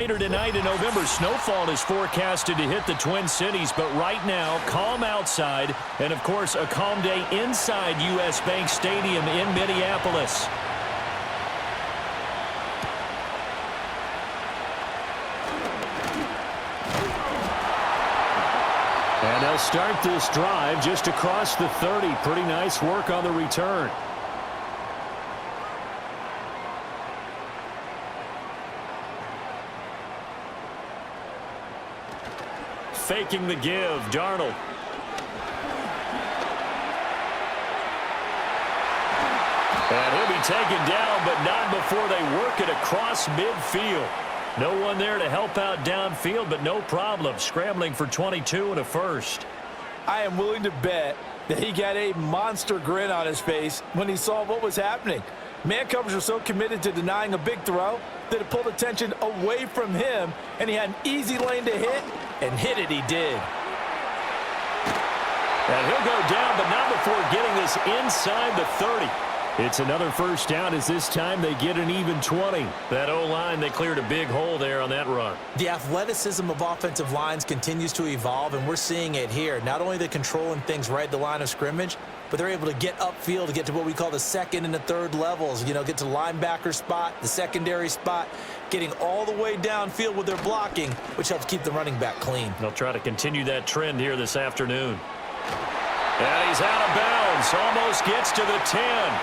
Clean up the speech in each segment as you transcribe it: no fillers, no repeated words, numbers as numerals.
Later tonight in November, snowfall is forecasted to hit the Twin Cities, but right now, calm outside, and of course, a calm day inside U.S. Bank Stadium in Minneapolis. And they'll start this drive just across the 30. Pretty nice work on the return. Faking the give, Darnold. And he'll be taken down, but not before they work it across midfield. No one there to help out downfield, but no problem. Scrambling for 22 and a first. I am willing to bet that he got a monster grin on his face when he saw what was happening. Man coverage was so committed to denying a big throw that it pulled attention away from him, and he had an easy lane to hit, and hit it he did. And he'll go down, but not before getting this inside the 30. It's another first down as this time they get an even 20. That O-line, they cleared a big hole there on that run. The athleticism of offensive lines continues to evolve, and we're seeing it here. Not only are they controlling things right at the line of scrimmage, but they're able to get upfield to get to what we call the second and the third levels. You know, get to the linebacker spot, the secondary spot, getting all the way downfield with their blocking, which helps keep the running back clean. They'll try to continue that trend here this afternoon. And he's out of bounds. Almost gets to the 10.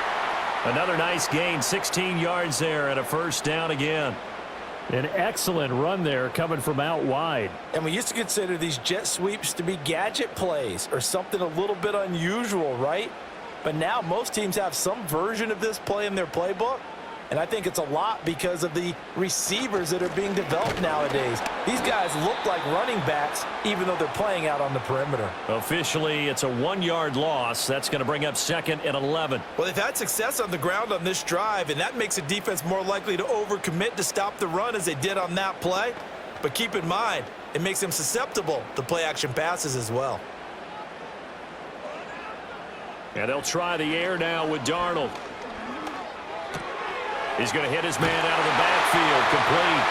Another nice gain, 16 yards there, and a first down again. An excellent run there coming from out wide. And we used to consider these jet sweeps to be gadget plays or something a little bit unusual, right? But now most teams have some version of this play in their playbook. And I think it's a lot because of the receivers that are being developed nowadays. These guys look like running backs, even though they're playing out on the perimeter. Officially, it's a 1-yard loss. That's going to bring up second and 11. Well, they've had success on the ground on this drive, and that makes a defense more likely to overcommit to stop the run as they did on that play. But keep in mind, it makes them susceptible to play-action passes as well. And they'll try the air now with Darnold. He's going to hit his man out of the backfield, complete.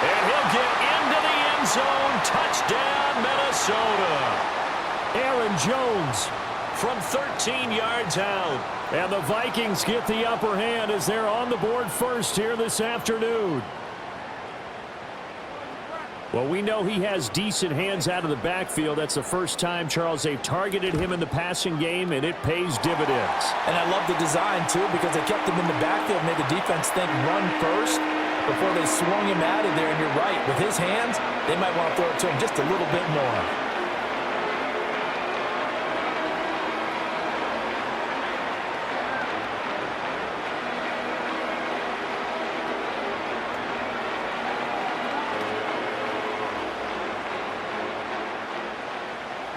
And he'll get into the end zone. Touchdown, Minnesota. Aaron Jones from 13 yards out. And the Vikings get the upper hand as they're on the board first here this afternoon. Well, we know he has decent hands out of the backfield. That's the first time, Charles, they've targeted him in the passing game, and it pays dividends. And I love the design, too, because they kept him in the backfield, made the defense think run first before they swung him out of there. And you're right, with his hands, they might want to throw it to him just a little bit more.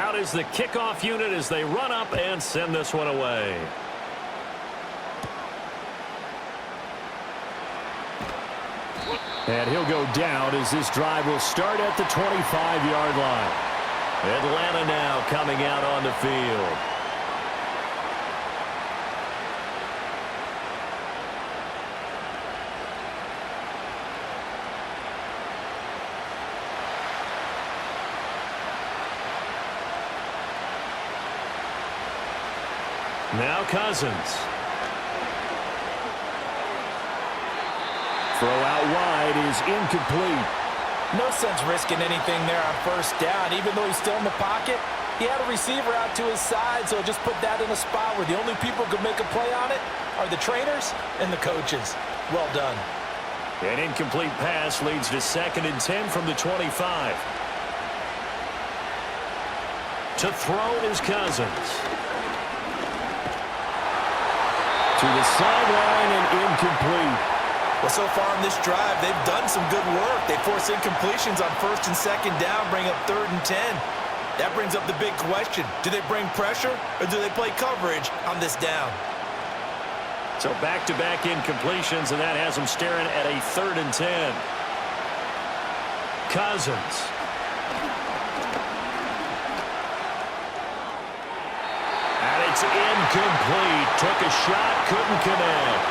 Out is the kickoff unit as they run up and send this one away. And he'll go down as this drive will start at the 25-yard line. Atlanta now coming out on the field. Now Cousins. Throw out wide is incomplete. No sense risking anything there on first down. Even though he's still in the pocket, he had a receiver out to his side, so just put that in a spot where the only people who could make a play on it are the trainers and the coaches. Well done. An incomplete pass leads to second and 10 from the 25. To throw is Cousins. To the sideline and incomplete. Well, so far in this drive, they've done some good work. They force incompletions on first and second down, bring up third and 10. That brings up the big question. Do they bring pressure or do they play coverage on this down? So back-to-back incompletions, and that has them staring at a third and 10. Cousins. And it's incomplete. Took a shot, couldn't connect.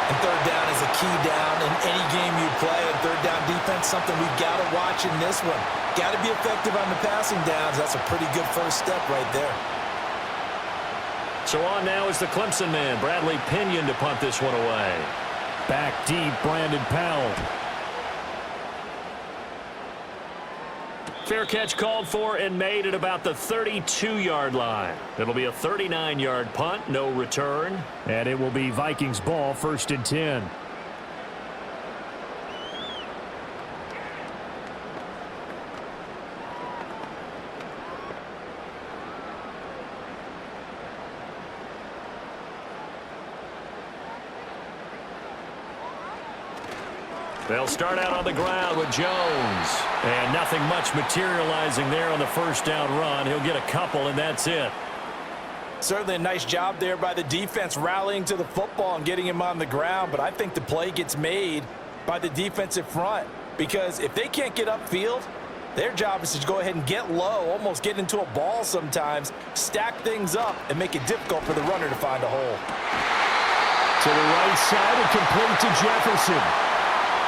And third down is a key down in any game you play. And third down defense, something we've got to watch in this one. Got to be effective on the passing downs. That's a pretty good first step right there. So on now is the Clemson man, Bradley Pinion, to punt this one away. Back deep, Brandon Powell. Fair catch called for and made at about the 32-yard line. It'll be a 39-yard punt, no return. And it will be Vikings ball, 1st and 10. They'll start out on the ground with Jones. And nothing much materializing there on the first down run. He'll get a couple, and that's it. Certainly a nice job there by the defense rallying to the football and getting him on the ground. But I think the play gets made by the defensive front. Because if they can't get upfield, their job is to go ahead and get low, almost get into a ball sometimes, stack things up, and make it difficult for the runner to find a hole. To the right side and complete to Jefferson.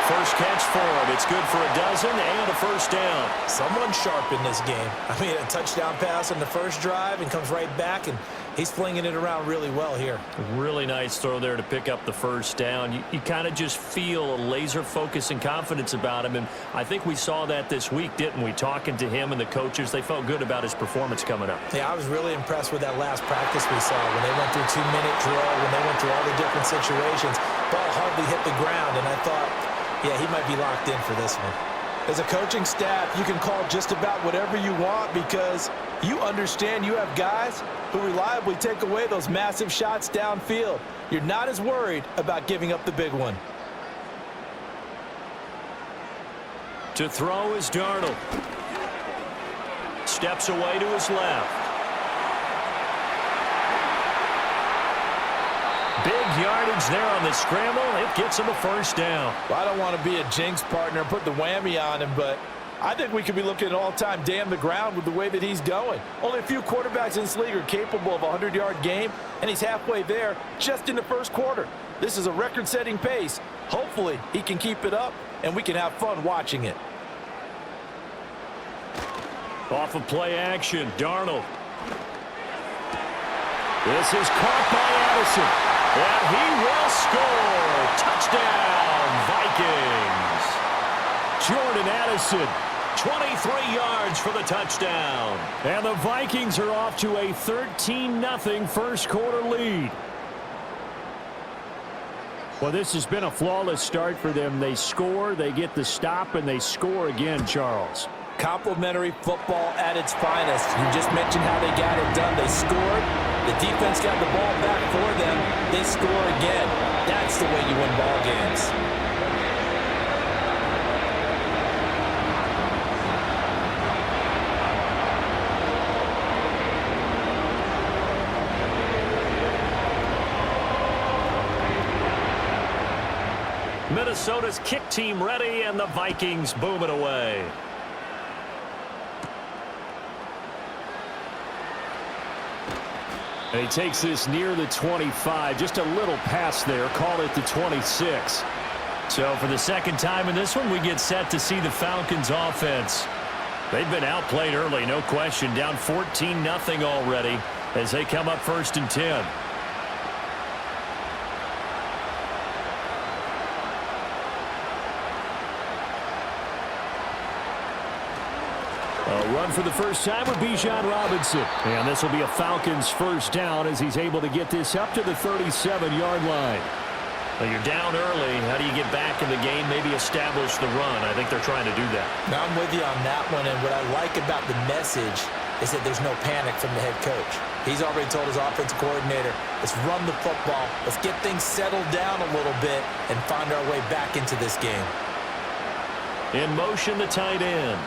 First catch for him. It's good for a dozen and a first down. Someone sharp in this game. I mean, a touchdown pass on the first drive and comes right back, and he's flinging it around really well here. Really nice throw there to pick up the first down. You kind of just feel a laser focus and confidence about him, and I think we saw that this week, didn't we? Talking to him and the coaches, they felt good about his performance coming up. Yeah, I was really impressed with that last practice we saw when they went through 2-minute drill, when they went through all the different situations. Ball hardly hit the ground, and I thought, yeah, he might be locked in for this one. As a coaching staff, you can call just about whatever you want because you understand you have guys who reliably take away those massive shots downfield. You're not as worried about giving up the big one. To throw is Darnold. Steps away to his left. Big yardage there on the scramble. It gets him a first down. Well, I don't want to be a jinx partner and put the whammy on him, but I think we could be looking at all-time damn the ground with the way that he's going. Only a few quarterbacks in this league are capable of a 100-yard game, and he's halfway there just in the first quarter. This is a record-setting pace. Hopefully, he can keep it up, and we can have fun watching it. Off of play action, Darnold. This is caught by Addison. And he will score. Touchdown, Vikings. Jordan Addison, 23 yards for the touchdown. And the Vikings are off to a 13-0 first quarter lead. Well, this has been a flawless start for them. They score, they get the stop, and they score again, Charles. Complimentary football at its finest. You just mentioned how they got it done. They scored. The defense got the ball back for them. They score again. That's the way you win ball games. Minnesota's kick team ready, and the Vikings boom it away. And he takes this near the 25. Just a little pass there. Call it the 26. So for the second time in this one, we get set to see the Falcons offense. They've been outplayed early, no question. Down 14-0 already as they come up 1st and 10. A run for the first time with Bijan Robinson. And this will be a Falcons first down as he's able to get this up to the 37-yard line. Well, you're down early. How do you get back in the game, maybe establish the run? I think they're trying to do that. Now, I'm with you on that one, and what I like about the message is that there's no panic from the head coach. He's already told his offensive coordinator, let's run the football, let's get things settled down a little bit and find our way back into this game. In motion, the tight end.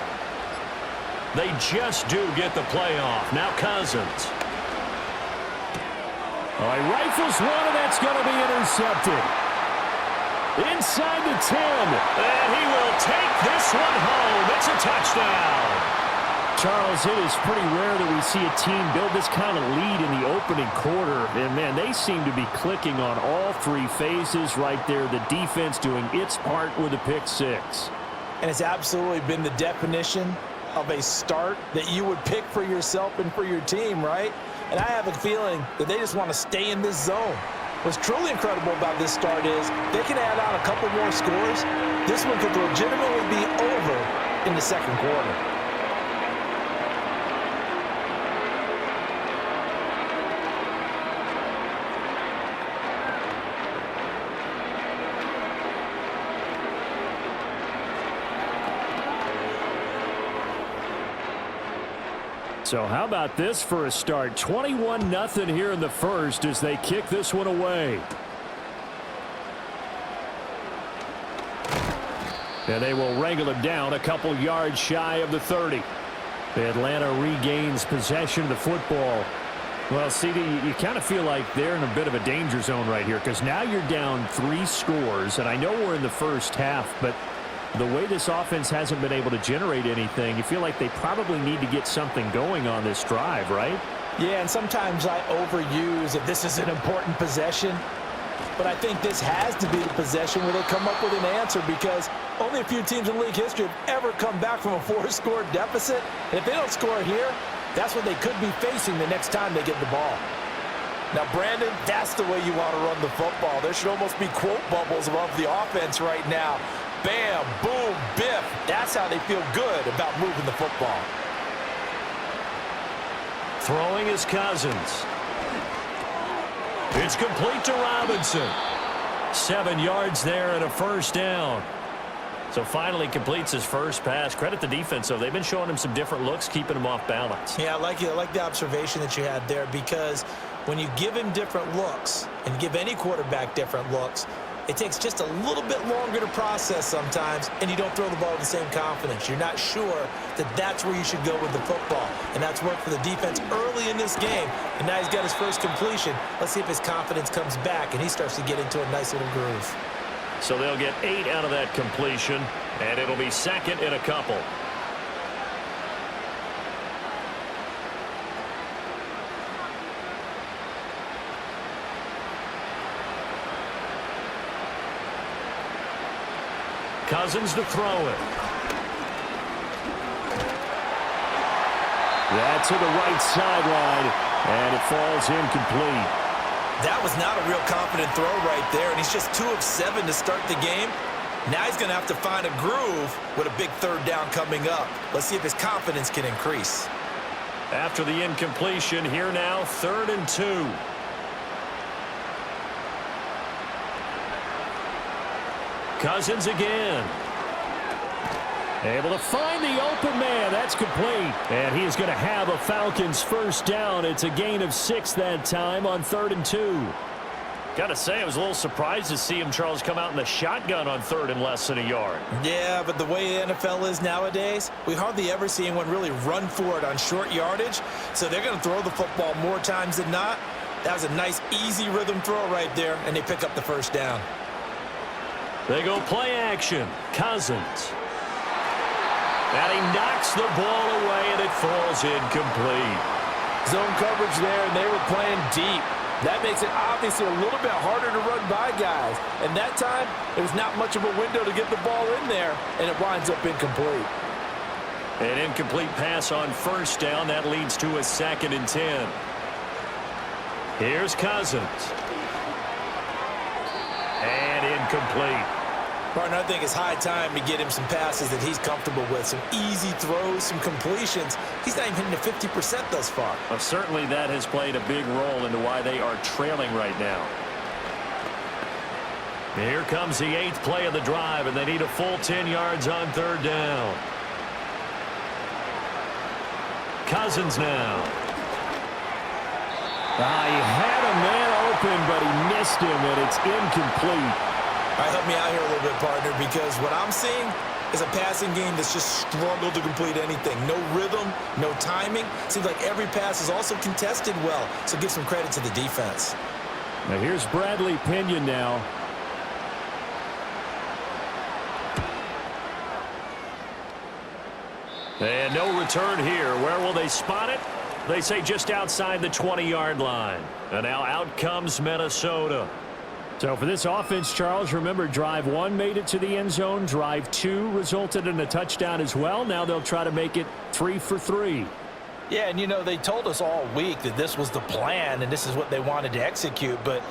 They just do get the play off. Now Cousins. All right, rifles one, and that's going to be intercepted. Inside the 10. And he will take this one home. It's a touchdown. Charles, it is pretty rare that we see a team build this kind of lead in the opening quarter. And, man, they seem to be clicking on all three phases right there. The defense doing its part with a pick six. And it's absolutely been the definition of a start that you would pick for yourself and for your team, right? And I have a feeling that they just want to stay in this zone. What's truly incredible about this start is they can add on a couple more scores. This one could legitimately be over in the second quarter. So how about this for a start? 21-0 here in the first as they kick this one away. And they will wrangle him down a couple yards shy of the 30. Atlanta regains possession of the football. Well, CD, you kind of feel like they're in a bit of a danger zone right here because now you're down 3 scores, and I know we're in the first half, but the way this offense hasn't been able to generate anything, you feel like they probably need to get something going on this drive, right? Yeah, and sometimes I overuse if this is an important possession. But I think this has to be the possession where they come up with an answer because only a few teams in league history have ever come back from a 4-score deficit. And if they don't score here, that's what they could be facing the next time they get the ball. Now, Brandon, that's the way you want to run the football. There should almost be quote bubbles above the offense right now. Bam, boom, biff. That's how they feel good about moving the football. Throwing is Cousins. It's complete to Robinson. 7 yards there and a first down. So finally completes his first pass. Credit the defense, though. They've been showing him some different looks, keeping him off balance. Yeah, I like the observation that you had there because when you give him different looks and give any quarterback different looks, it takes just a little bit longer to process sometimes, and you don't throw the ball with the same confidence. You're not sure that that's where you should go with the football, and that's worked for the defense early in this game, and now he's got his first completion. Let's see if his confidence comes back, and he starts to get into a nice little groove. So they'll get 8 out of that completion, and it'll be second and a couple. Cousins to throw it. That's to the right sideline, and it falls incomplete. That was not a real confident throw right there, and he's just 2 of 7 to start the game. Now he's going to have to find a groove with a big third down coming up. Let's see if his confidence can increase. After the incompletion, here now, 3rd and 2. Cousins again. Able to find the open man. That's complete. And he is going to have a Falcons first down. It's a gain of 6 that time on 3rd and 2. Got to say, I was a little surprised to see him, Charles, come out in the shotgun on 3rd and less than a yard. Yeah, but the way the NFL is nowadays, we hardly ever see anyone really run for it on short yardage. So they're going to throw the football more times than not. That was a nice, easy rhythm throw right there, and they pick up the first down. They go play action. Cousins. And he knocks the ball away, and it falls incomplete. Zone coverage there, and they were playing deep. That makes it obviously a little bit harder to run by guys. And that time, it was not much of a window to get the ball in there, and it winds up incomplete. An incomplete pass on first down. That leads to a 2nd and 10. Here's Cousins. And incomplete. Partner, I think it's high time to get him some passes that he's comfortable with. Some easy throws, some completions. He's not even hitting the 50% thus far. Well, certainly that has played a big role into why they are trailing right now. Here comes the 8th play of the drive, and they need a full 10 yards on 3rd down. Cousins now. He had a man open, but he missed him, and it's incomplete. All right, help me out here a little bit, partner, because what I'm seeing is a passing game that's just struggled to complete anything. No rhythm, no timing. Seems like every pass is also contested well, so give some credit to the defense. Now here's Bradley Pinion now. And no return here. Where will they spot it? They say just outside the 20-yard line. And now out comes Minnesota. So for this offense, Charles, remember drive 1 made it to the end zone. Drive 2 resulted in a touchdown as well. Now they'll try to make it 3 for 3. Yeah, and you know, they told us all week that this was the plan and this is what they wanted to execute, but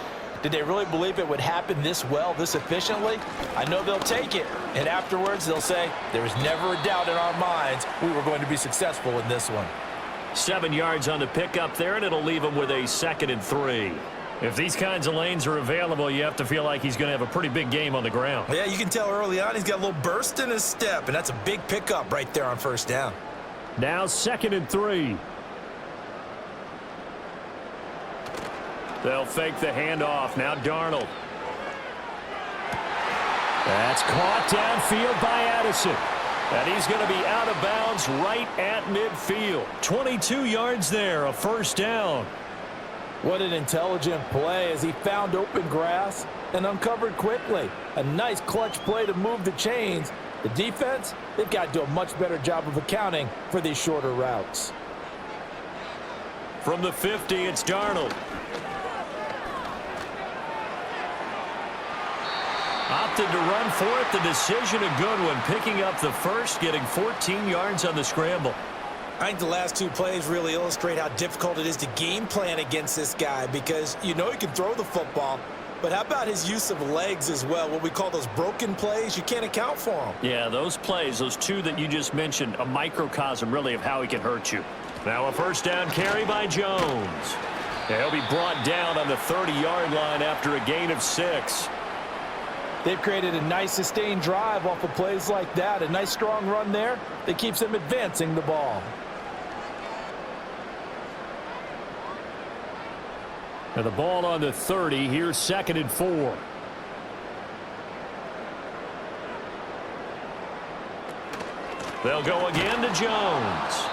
did they really believe it would happen this well, this efficiently? I know they'll take it, and afterwards they'll say, there was never a doubt in our minds we were going to be successful in this one. 7 yards on the pickup there, and it'll leave him with a 2nd and 3. If these kinds of lanes are available, you have to feel like he's going to have a pretty big game on the ground. Yeah, you can tell early on he's got a little burst in his step, and that's a big pickup right there on first down. Now 2nd and 3. They'll fake the handoff. Now Darnold. That's caught downfield by Addison. And he's going to be out of bounds right at midfield. 22 yards there, a first down. What an intelligent play as he found open grass and uncovered quickly. A nice clutch play to move the chains. The defense, they've got to do a much better job of accounting for these shorter routes. From the 50, it's Darnold. Opted to run for it. The decision a good one. Picking up the first, getting 14 yards on the scramble. I think the last 2 plays really illustrate how difficult it is to game plan against this guy because you know he can throw the football, but how about his use of legs as well? What we call those broken plays, you can't account for them. Yeah, those plays, those 2 that you just mentioned, a microcosm really of how he can hurt you. Now a first down carry by Jones. He'll be brought down on the 30-yard line after a gain of 6. They've created a nice sustained drive off of plays like that. A nice strong run there that keeps them advancing the ball. And the ball on the 30. Here's 2nd and 4. They'll go again to Jones.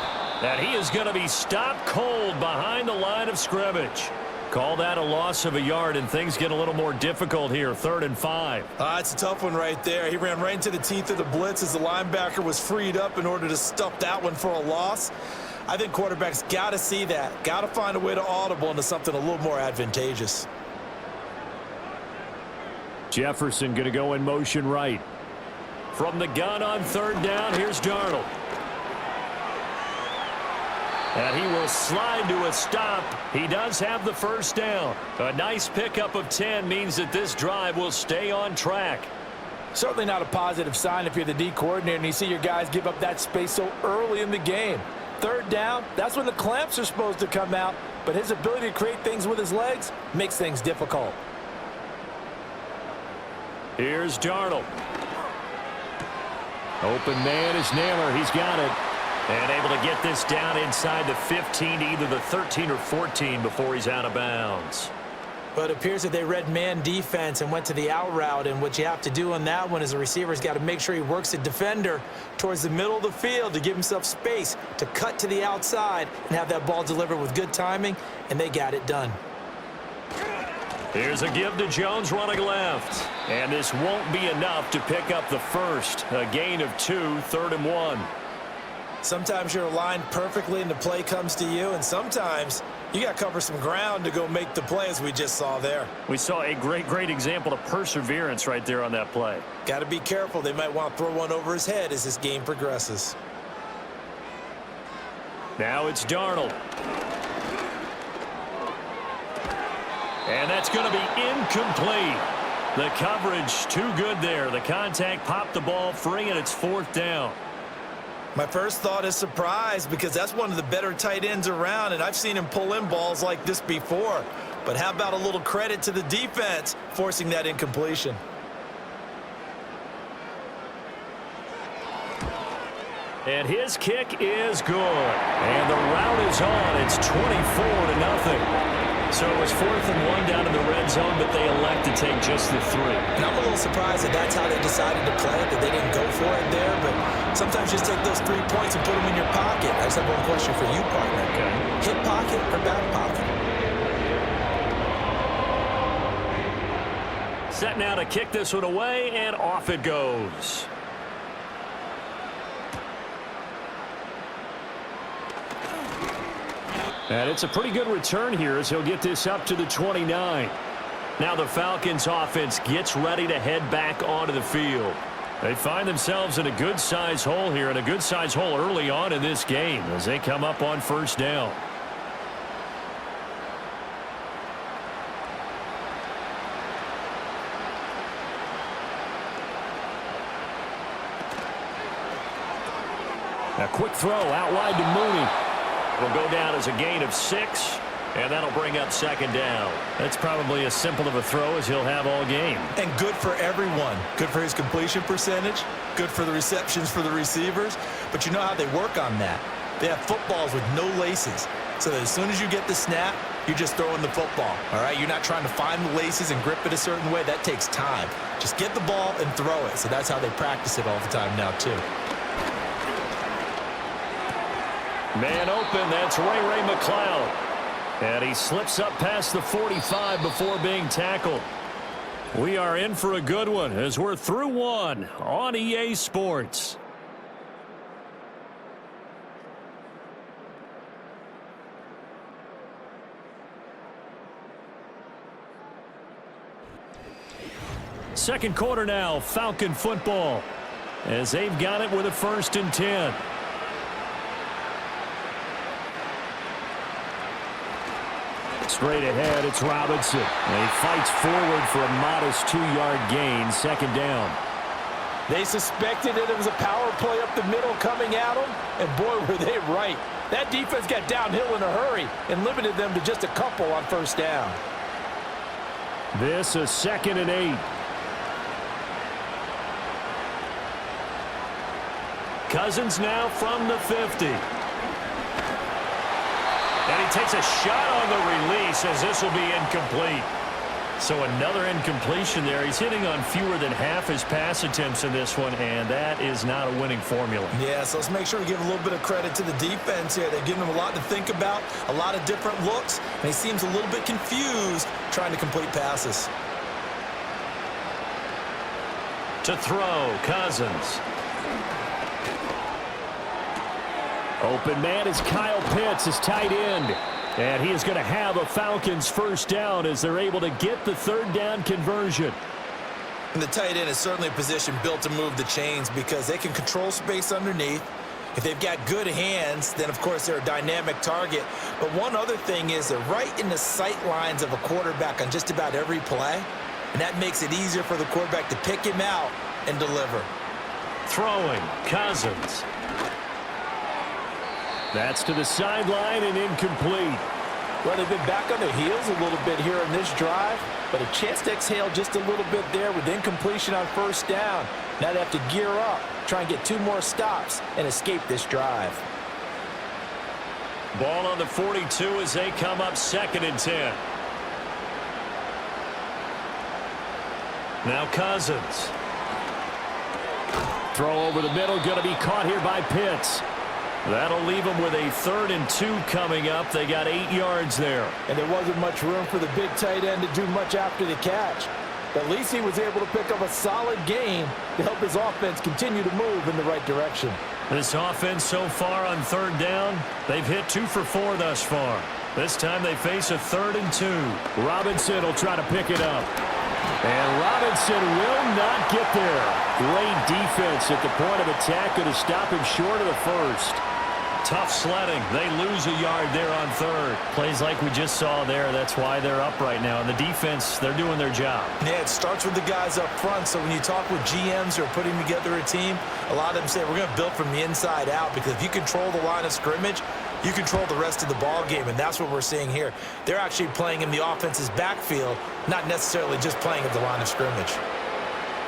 And he is going to be stopped cold behind the line of scrimmage. Call that a loss of a yard, and things get a little more difficult here. 3rd and 5. It's a tough one right there. He ran right into the teeth of the blitz as the linebacker was freed up in order to stuff that one for a loss. I think quarterbacks got to see that. Got to find a way to audible into something a little more advantageous. Jefferson going to go in motion right. From the gun on 3rd down, here's Darnold. And he will slide to a stop. He does have the first down. A nice pickup of 10 means that this drive will stay on track. Certainly not a positive sign if you're the D coordinator and you see your guys give up that space so early in the game. 3rd down, that's when the clamps are supposed to come out, but his ability to create things with his legs makes things difficult. Here's Darnold. Open man is Naylor. He's got it. And able to get this down inside the 15 to either the 13 or 14 before he's out of bounds. But it appears that they read man defense and went to the out route, and what you have to do on that one is a receiver's got to make sure he works the defender towards the middle of the field to give himself space to cut to the outside and have that ball delivered with good timing, and they got it done. Here's a give to Jones running left. And this won't be enough to pick up the first. A gain of 2, 3rd and 1. Sometimes you're aligned perfectly and the play comes to you, and sometimes you got to cover some ground to go make the play, as we just saw there. We saw a great example of perseverance right there on that play. Got to be careful. They might want to throw one over his head as this game progresses. Now it's Darnold. And that's going to be incomplete. The coverage too good there. The contact popped the ball free, and it's 4th down. My first thought is surprise, because that's one of the better tight ends around, and I've seen him pull in balls like this before. But how about a little credit to the defense forcing that incompletion? And his kick is good. And the route is on. It's 24-0. So it was 4th and 1 down in the red zone, but they elect to take just the 3. And I'm a little surprised that that's how they decided to play it, that they didn't go for it there. But sometimes just take those 3 points and put them in your pocket. I just have one question for you, partner. Okay. Hip pocket or back pocket? Set now to kick this one away, and off it goes. And it's a pretty good return here as he'll get this up to the 29. Now the Falcons offense gets ready to head back onto the field. They find themselves in a good-sized hole here, and a good-sized hole early on in this game as they come up on first down. A quick throw out wide to Mooney. Will go down as a gain of 6, and that'll bring up second down. That's probably as simple of a throw as he'll have all game. And good for everyone. Good for his completion percentage. Good for the receptions for the receivers. But you know how they work on that. They have footballs with no laces. So that as soon as you get the snap, you're just throwing the football. All right? You're not trying to find the laces and grip it a certain way. That takes time. Just get the ball and throw it. So that's how they practice it all the time now, too. Man open, that's Ray McLeod. And he slips up past the 45 before being tackled. We are in for a good one as we're through one on EA Sports. Second quarter now, Falcon football, as they've got it with a 1st and 10. Straight ahead, it's Robinson. And he fights forward for a modest 2-yard gain, second down. They suspected that it was a power play up the middle coming at them, and boy, were they right. That defense got downhill in a hurry and limited them to just a couple on first down. This is 2nd and 8. Cousins now from the 50. And he takes a shot on the release as this will be incomplete. So another incompletion there. He's hitting on fewer than half his pass attempts in this one, and that is not a winning formula. Yeah, so let's make sure we give a little bit of credit to the defense here. They've given him a lot to think about, a lot of different looks, and he seems a little bit confused trying to complete passes. To throw, Cousins. Open man is Kyle Pitts, his tight end. And he is going to have a Falcons first down as they're able to get the 3rd down conversion. And the tight end is certainly a position built to move the chains because they can control space underneath. If they've got good hands, then of course they're a dynamic target. But one other thing is they're right in the sight lines of a quarterback on just about every play. And that makes it easier for the quarterback to pick him out and deliver. Throwing, Cousins. That's to the sideline and incomplete. Well, they've been back on their heels a little bit here in this drive, but a chance to exhale just a little bit there with incompletion on first down. Now they have to gear up, try and get 2 more stops and escape this drive. Ball on the 42 as they come up 2nd and 10. Now Cousins. Throw over the middle, going to be caught here by Pitts. That'll leave them with a 3rd and 2 coming up. They got 8 yards there. And there wasn't much room for the big tight end to do much after the catch. But at least he was able to pick up a solid gain to help his offense continue to move in the right direction. This offense so far on 3rd down, they've hit 2 for 4 thus far. This time they face a 3rd and 2. Robinson will try to pick it up. And Robinson will not get there. Great defense at the point of attack, going to stop him short of the 1st. Tough sledding. They lose a yard there on 3rd. Plays like we just saw there. That's why they're up right now. And the defense, they're doing their job. Yeah, it starts with the guys up front. So when you talk with GMs who are putting together a team, a lot of them say we're going to build from the inside out, because if you control the line of scrimmage, you control the rest of the ball game, and that's what we're seeing here. They're actually playing in the offense's backfield, not necessarily just playing at the line of scrimmage.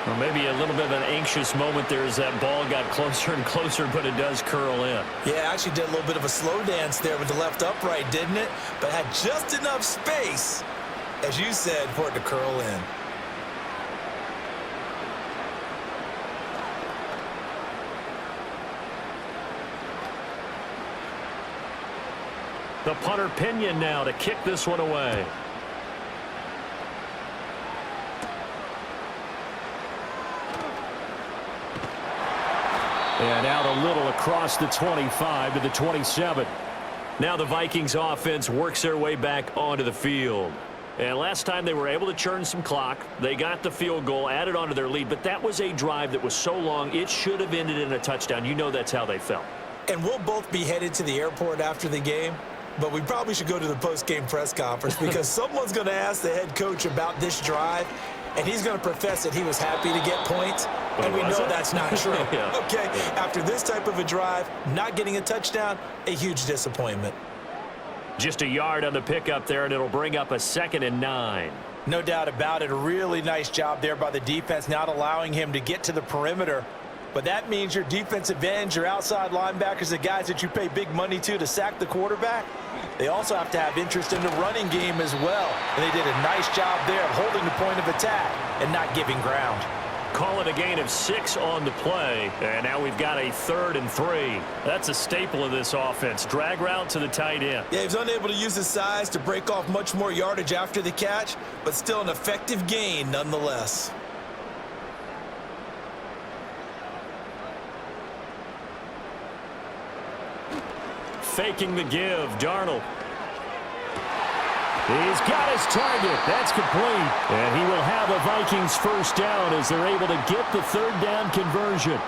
Well, maybe a little bit of an anxious moment there as that ball got closer and closer, but it does curl in. Yeah, actually did a little bit of a slow dance there with the left upright, didn't it? But had just enough space, as you said, for it to curl in. The punter Pinion now to kick this one away. And out a little across the 25 to the 27. Now the Vikings offense works their way back onto the field. And last time they were able to churn some clock. They got the field goal, added onto their lead, but that was a drive that was so long it should have ended in a touchdown. You know that's how they felt. And we'll both be headed to the airport after the game, but we probably should go to the post-game press conference because someone's going to ask the head coach about this drive, and he's going to profess that he was happy to get points, and we know that's not true. Yeah. Okay, after this type of a drive, not getting a touchdown, a huge disappointment. Just a yard on the pickup there, and it'll bring up a 2nd and 9. No doubt about it. A really nice job there by the defense, not allowing him to get to the perimeter. But that means your defensive ends, your outside linebackers, the guys that you pay big money to sack the quarterback, they also have to have interest in the running game as well. And they did a nice job there of holding the point of attack and not giving ground. Call it a gain of 6 on the play, and now we've got a 3rd and 3. That's a staple of this offense. Drag route to the tight end. Yeah, he was unable to use his size to break off much more yardage after the catch, but still an effective gain nonetheless. Faking the give, Darnold. He's got his target. That's complete. And he will have a Vikings first down as they're able to get the 3rd down conversion.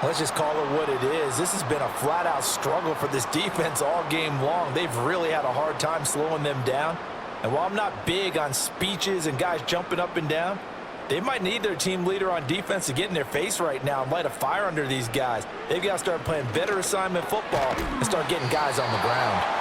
Let's just call it what it is. This has been a flat-out struggle for this defense all game long. They've really had a hard time slowing them down. And while I'm not big on speeches and guys jumping up and down, they might need their team leader on defense to get in their face right now and light a fire under these guys. They've got to start playing better assignment football and start getting guys on the ground.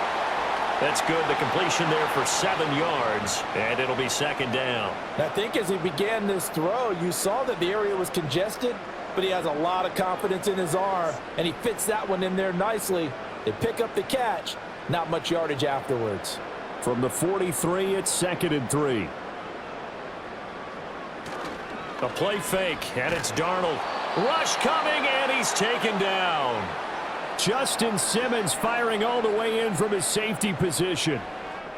That's good. The completion there for 7 yards, and it'll be 2nd down. I think as he began this throw, you saw that the area was congested, but he has a lot of confidence in his arm, and he fits that one in there nicely. They pick up the catch, not much yardage afterwards. From the 43, it's 2nd and 3. A play fake, and it's Darnold. Rush coming, and he's taken down. Justin Simmons firing all the way in from his safety position.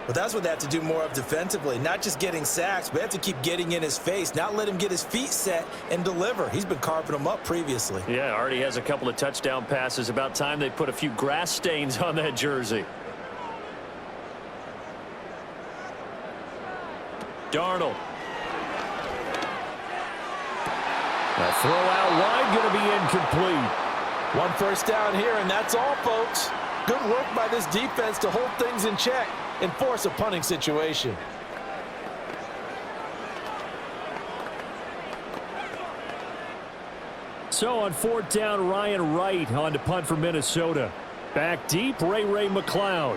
But that's what they have to do more of defensively, not just getting sacks, but they have to keep getting in his face, not let him get his feet set and deliver. He's been carving them up previously. Yeah, already has a couple of touchdown passes. About time they put a few grass stains on that jersey. Darnold. A throw out wide, going to be incomplete. 1 first down here, and that's all, folks. Good work by this defense to hold things in check and force a punting situation. So on 4th down, Ryan Wright on to punt for Minnesota. Back deep, Ray McLeod.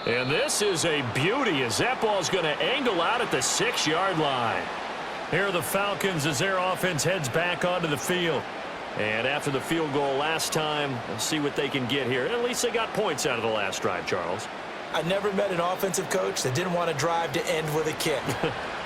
And this is a beauty as that ball's going to angle out at the 6-yard line. Here are the Falcons as their offense heads back onto the field. And after the field goal last time, let's see what they can get here. At least they got points out of the last drive, Charles. I never met an offensive coach that didn't want to drive to end with a kick.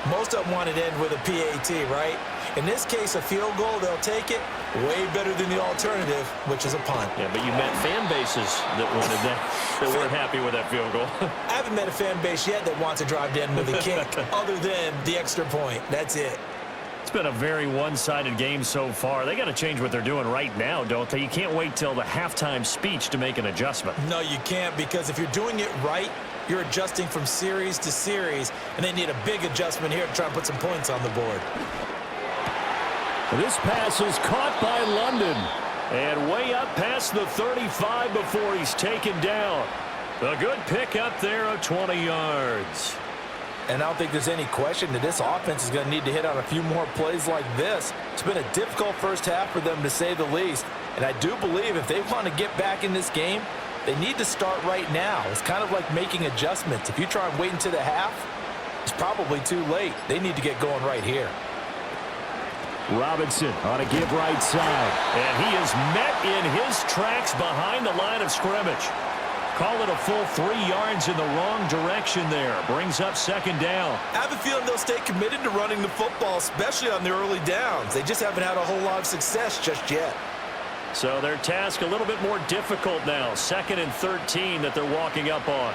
Most of them wanted to end with a PAT, right? In this case, a field goal, they'll take it. Way better than the alternative, which is a punt. Yeah, but you met fan bases that wanted that weren't happy with that field goal. I haven't met a fan base yet that wants to drive to end with a kick, other than the extra point. That's it. It's been a very one-sided game so far. They got to change what they're doing right now, don't they? You can't wait till the halftime speech to make an adjustment. No, you can't, because if you're doing it right, you're adjusting from series to series, and they need a big adjustment here to try and put some points on the board. This pass is caught by London, and way up past the 35 before he's taken down. A good pick up there of 20 yards. And I don't think there's any question that this offense is going to need to hit on a few more plays like this. It's been a difficult first half for them, to say the least. And I do believe if they want to get back in this game, they need to start right now. It's kind of like making adjustments. If you try and wait until the half, it's probably too late. They need to get going right here. Robinson on a give right side. And he is met in his tracks behind the line of scrimmage. Call it a full 3 yards in the wrong direction there. Brings up 2nd down. I have a feeling they'll stay committed to running the football, especially on the early downs. They just haven't had a whole lot of success just yet. So their task a little bit more difficult now. 2nd and 13 that they're walking up on.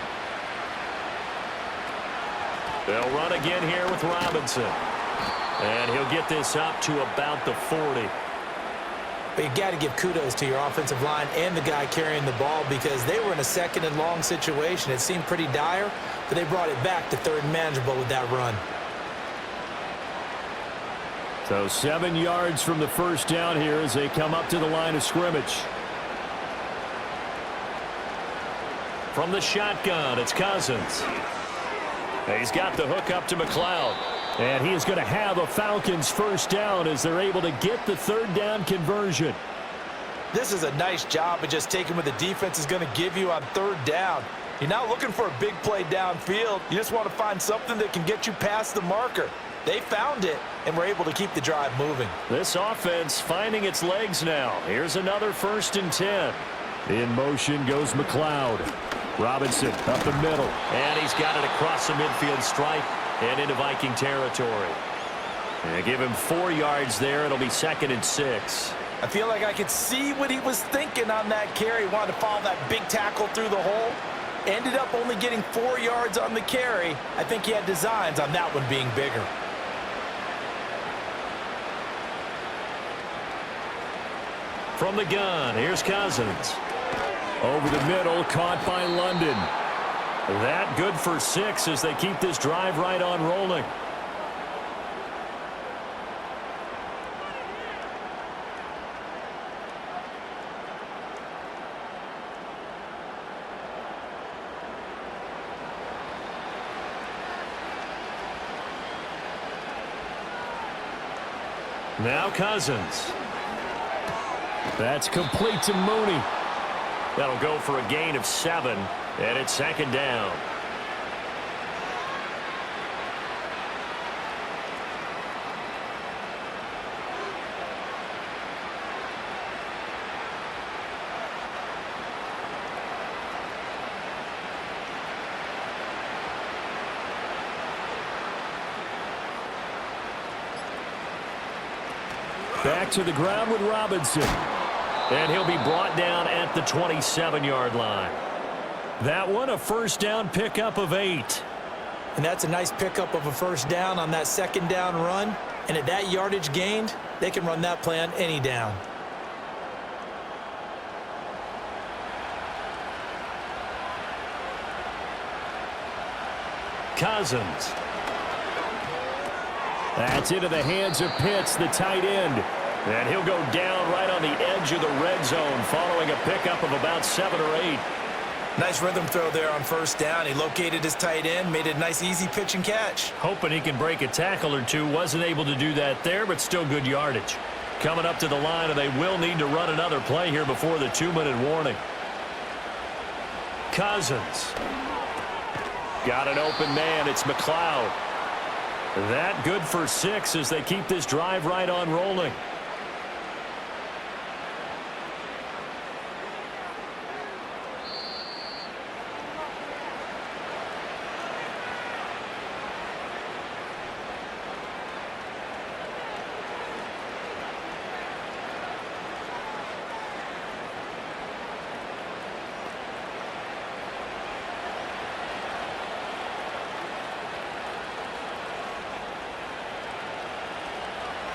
They'll run again here with Robinson. And he'll get this up to about the 40. But you got to give kudos to your offensive line and the guy carrying the ball because they were in a second and long situation. It seemed pretty dire, but they brought it back to third and manageable with that run. So 7 yards from the first down here as they come up to the line of scrimmage. From the shotgun, it's Cousins. He's got the hook up to McLeod. And he is going to have a Falcons first down as they're able to get the third down conversion. This is a nice job of just taking what the defense is going to give you on third down. You're not looking for a big play downfield. You just want to find something that can get you past the marker. They found it and were able to keep the drive moving. This offense finding its legs now. Here's another 1st and 10. In motion goes McLeod. Robinson up the middle. And he's got it across the midfield stripe and into Viking territory. And give him 4 yards there. It'll be 2nd and 6. I feel like I could see what he was thinking on that carry. Wanted to follow that big tackle through the hole. Ended up only getting 4 yards on the carry. I think he had designs on that one being bigger. From the gun, here's Cousins. Over the middle, caught by London. That good for 6 as they keep this drive right on rolling. Now Cousins. That's complete to Mooney. That'll go for a gain of 7, and it's 2nd down. Back to the ground with Robinson. And he'll be brought down at the 27-yard line. That one, a first down pickup of 8. And that's a nice pickup of a first down on that 2nd down run. And at that yardage gained, they can run that play on any down. Cousins. That's into the hands of Pitts, the tight end. And he'll go down right on the edge of the red zone following a pickup of about 7 or 8. Nice rhythm throw there on first down. He located his tight end, made it a nice easy pitch and catch. Hoping he can break a tackle or two. Wasn't able to do that there, but still good yardage. Coming up to the line, and they will need to run another play here before the 2-minute warning. Cousins. Got an open man. It's McLeod. That good for 6 as they keep this drive right on rolling.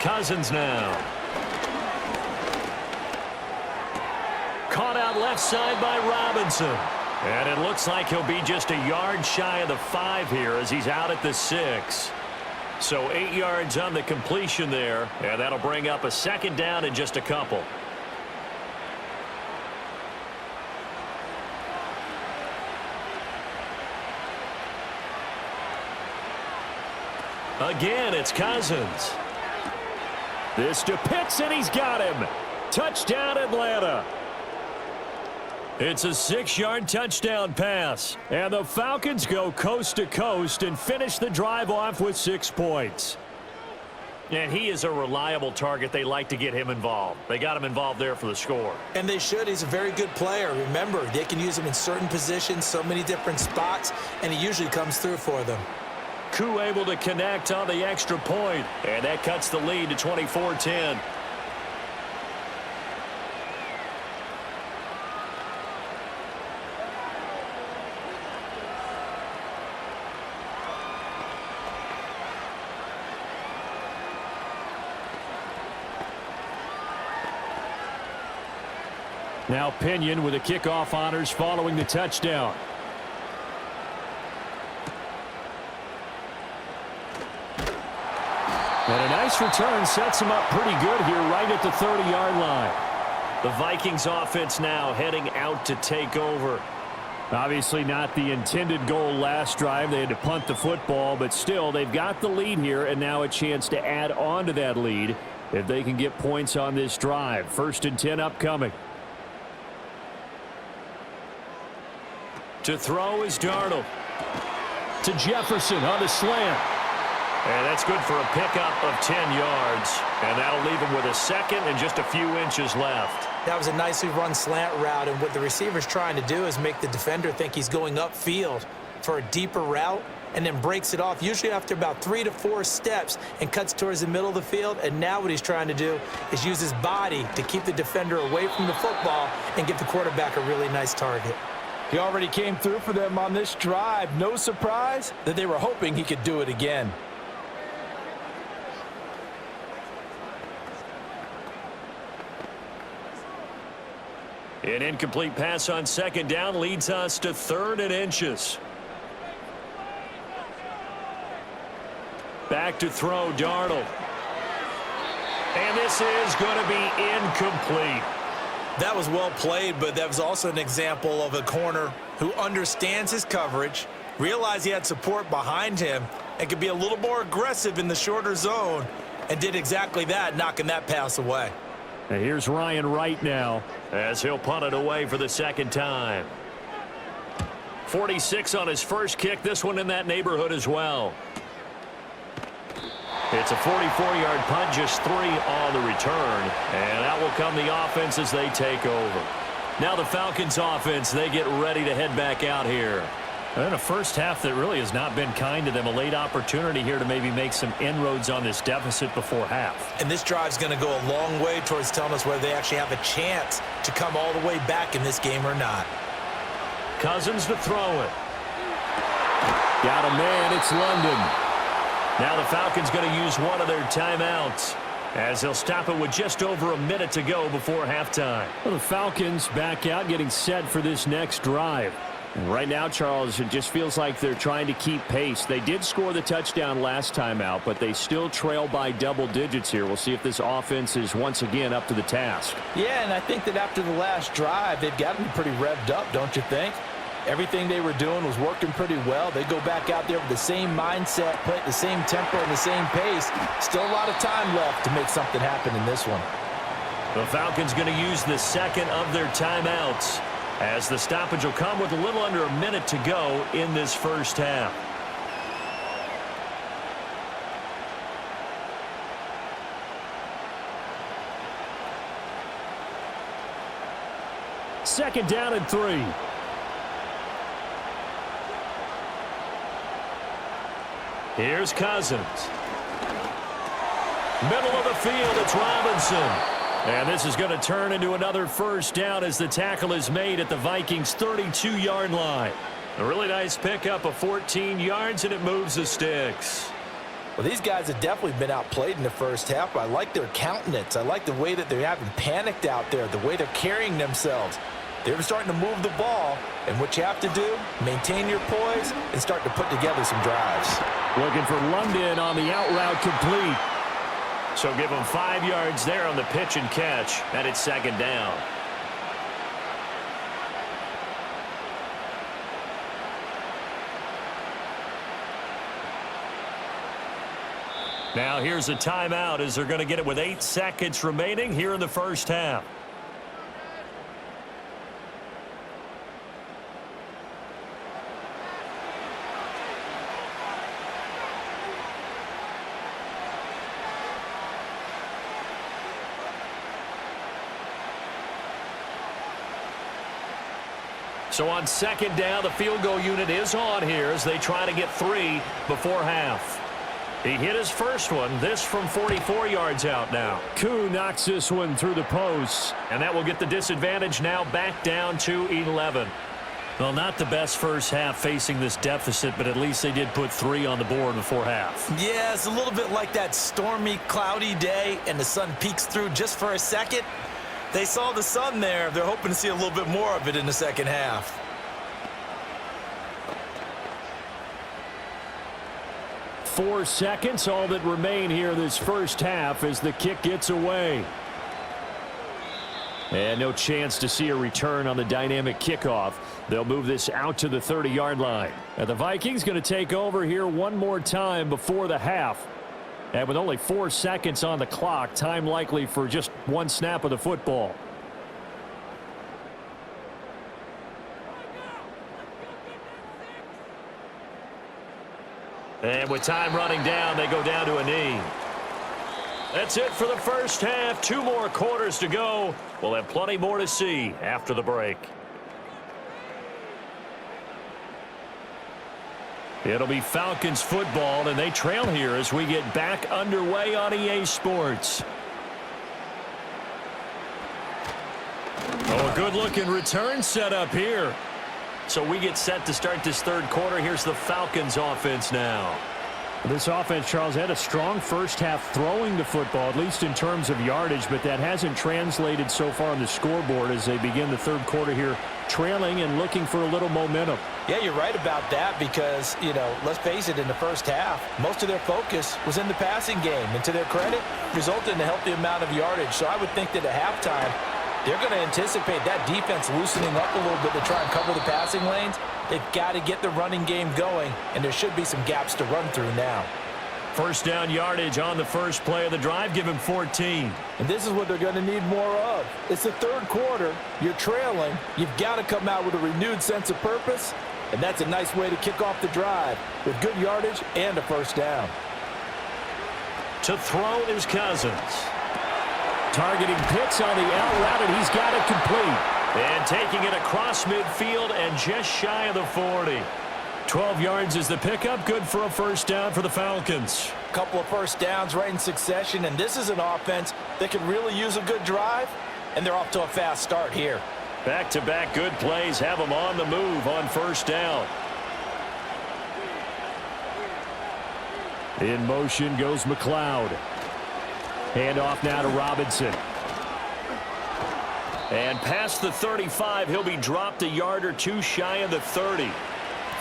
Cousins now. Caught out left side by Robinson. And it looks like he'll be just a yard shy of the 5 here as he's out at the 6. So 8 yards on the completion there, and that'll bring up a 2nd down in just a couple. Again, it's Cousins. This to Pitts, and he's got him. Touchdown, Atlanta. It's a 6-yard touchdown pass. And the Falcons go coast to coast and finish the drive off with 6 points. And he is a reliable target. They like to get him involved. They got him involved there for the score. And they should. He's a very good player. Remember, they can use him in certain positions, so many different spots, and he usually comes through for them. Koo able to connect on the extra point, and that cuts the lead to 24-10. Now Pinion with the kickoff honors following the touchdown. And a nice return sets him up pretty good here right at the 30-yard line. The Vikings offense now heading out to take over. Obviously not the intended goal last drive. They had to punt the football, but still they've got the lead here and now a chance to add on to that lead if they can get points on this drive. 1st and 10 upcoming. To throw is Darnold. To Jefferson on the slant. And that's good for a pickup of 10 yards. And that'll leave him with a second and just a few inches left. That was a nicely run slant route, and what the receiver's trying to do is make the defender think he's going upfield for a deeper route and then breaks it off, usually after about 3 to 4 steps, and cuts towards the middle of the field. And now what he's trying to do is use his body to keep the defender away from the football and give the quarterback a really nice target. He already came through for them on this drive. No surprise that they were hoping he could do it again. An incomplete pass on 2nd down leads us to 3rd and inches. Back to throw, Darnold. And this is going to be incomplete. That was well played, but that was also an example of a corner who understands his coverage, realized he had support behind him, and could be a little more aggressive in the shorter zone, and did exactly that, knocking that pass away. And here's Ryan Wright now as he'll punt it away for the 2nd time. 46 on his first kick. This one in that neighborhood as well. It's a 44-yard punt, just 3 on the return. And out will come the offense as they take over. Now the Falcons offense, they get ready to head back out here. And a first half that really has not been kind to them. A late opportunity here to maybe make some inroads on this deficit before half. And this drive's going to go a long way towards telling us whether they actually have a chance to come all the way back in this game or not. Cousins to throw it. Got a man, it's London. Now the Falcons going to use one of their timeouts as they'll stop it with just over a minute to go before halftime. Well, the Falcons back out getting set for this next drive. And right now, Charles, it just feels like they're trying to keep pace. They did score the touchdown last time out, but they still trail by double digits here. We'll see if this offense is once again up to the task. Yeah, and I think that after the last drive, they've got to be pretty revved up, don't you think? Everything they were doing was working pretty well. They go back out there with the same mindset, play at the same tempo and the same pace. Still a lot of time left to make something happen in this one. The Falcons going to use the second of their timeouts, as the stoppage will come with a little under a minute to go in this first half. Second down and 3. Here's Cousins. Middle of the field, it's Robinson. And this is going to turn into another first down as the tackle is made at the Vikings' 32-yard line. A really nice pickup of 14 yards, and it moves the sticks. Well, these guys have definitely been outplayed in the first half, but I like their countenance. I like the way that they haven't panicked out there, the way they're carrying themselves. They're starting to move the ball, and what you have to do, maintain your poise and start to put together some drives. Looking for London on the out route complete. So give them 5 yards there on the pitch and catch, and it's second down. Now here's a timeout as they're going to get it with 8 seconds remaining here in the first half. So on second down, the field goal unit is on here as they try to get 3 before half. He hit his first one, this from 44 yards out now. Koo knocks this one through the posts, and that will get the disadvantage now back down to 11. Well, not the best first half facing this deficit, but at least they did put 3 on the board before half. Yeah, it's a little bit like that stormy, cloudy day, and the sun peeks through just for a second. They saw the sun there. They're hoping to see a little bit more of it in the second half. Four seconds, all that remain here this first half as the kick gets away. And no chance to see a return on the dynamic kickoff. They'll move this out to the 30-yard line. And the Vikings going to take over here one more time before the half. And with only 4 seconds on the clock, time likely for just one snap of the football. And with time running down, they go down to a knee. That's it for the first half. 2 more quarters to go. We'll have plenty more to see after the break. It'll be Falcons football, and they trail here as we get back underway on EA Sports. Oh, a good-looking return set up here. So we get set to start this third quarter. Here's the Falcons offense now. This offense, Charles, had a strong first half throwing the football, at least in terms of yardage, but that hasn't translated so far on the scoreboard as they begin the third quarter here, trailing and looking for a little momentum. Yeah, you're right about that because, you know, let's face it, in the first half, most of their focus was in the passing game. And to their credit, resulted in a healthy amount of yardage. So I would think that at halftime, they're going to anticipate that defense loosening up a little bit to try and cover the passing lanes. They've got to get the running game going, and there should be some gaps to run through now. First down yardage on the first play of the drive. Give him 14. And this is what they're going to need more of. It's the third quarter. You're trailing. You've got to come out with a renewed sense of purpose, and that's a nice way to kick off the drive with good yardage and a first down. To throw is Cousins. Targeting Pitts on the out route, and he's got it complete. And taking it across midfield and just shy of the 40. 12 yards is the pickup. Good for a first down for the Falcons. A couple of first downs right in succession, and this is an offense that could really use a good drive, and they're off to a fast start here. Back-to-back good plays have them on the move on first down. In motion goes McLeod. Handoff now to Robinson. And past the 35, he'll be dropped a yard or two shy of the 30.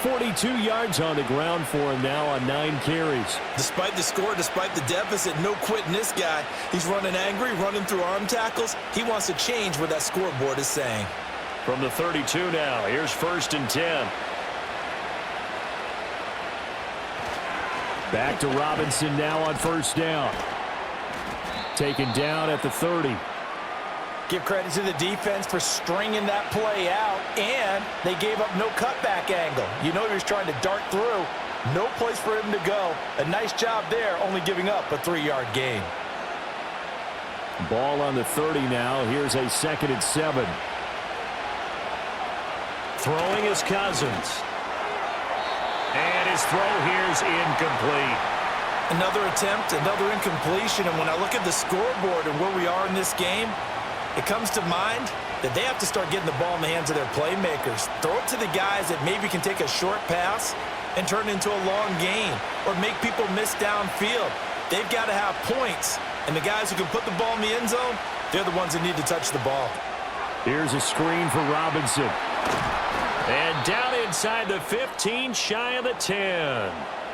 42 yards on the ground for him now on 9 carries. Despite the score, despite the deficit, no quitting this guy. He's running angry, running through arm tackles. He wants to change what that scoreboard is saying. From the 32 now, here's 1st and 10. Back to Robinson now on first down. Taken down at the 30. Give credit to the defense for stringing that play out, and they gave up no cutback angle. You know he was trying to dart through. No place for him to go. A nice job there, only giving up a 3-yard gain. Ball on the 30 now. Here's a 2nd and 7. Throwing is Cousins. And his throw here's incomplete. Another attempt, another incompletion, and when I look at the scoreboard and where we are in this game, it comes to mind that they have to start getting the ball in the hands of their playmakers. Throw it to the guys that maybe can take a short pass and turn it into a long gain or make people miss downfield. They've got to have points, and the guys who can put the ball in the end zone, they're the ones that need to touch the ball. Here's a screen for Robinson. And down inside the 15, shy of the 10.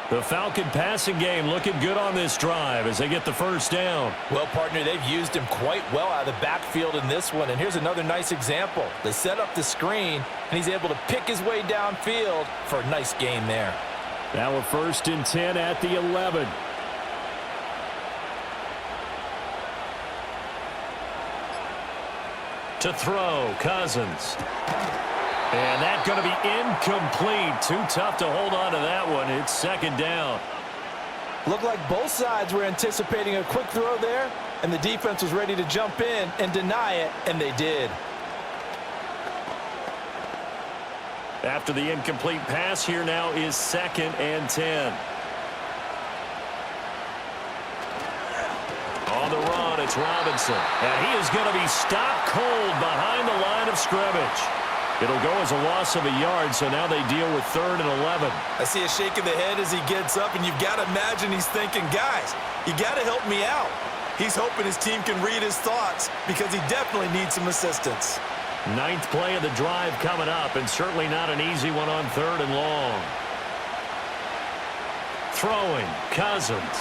The Falcon passing game looking good on this drive as they get the first down. Well, partner, they've used him quite well out of the backfield in this one. And here's another nice example. They set up the screen, and he's able to pick his way downfield for a nice gain there. Now a 1st and 10 at the 11. To throw, Cousins. And that's going to be incomplete. Too tough to hold on to that one. It's 2nd down. Looked like both sides were anticipating a quick throw there, and the defense was ready to jump in and deny it, and they did. After the incomplete pass, here now is 2nd and 10. On the run, it's Robinson. And he is going to be stopped cold behind the line of scrimmage. It'll go as a loss of a yard, so now they deal with 3rd and 11. I see a shake of the head as he gets up, and you've got to imagine he's thinking, guys, you got to help me out. He's hoping his team can read his thoughts because he definitely needs some assistance. Ninth play of the drive coming up, and certainly not an easy one on 3rd and long. Throwing, Cousins.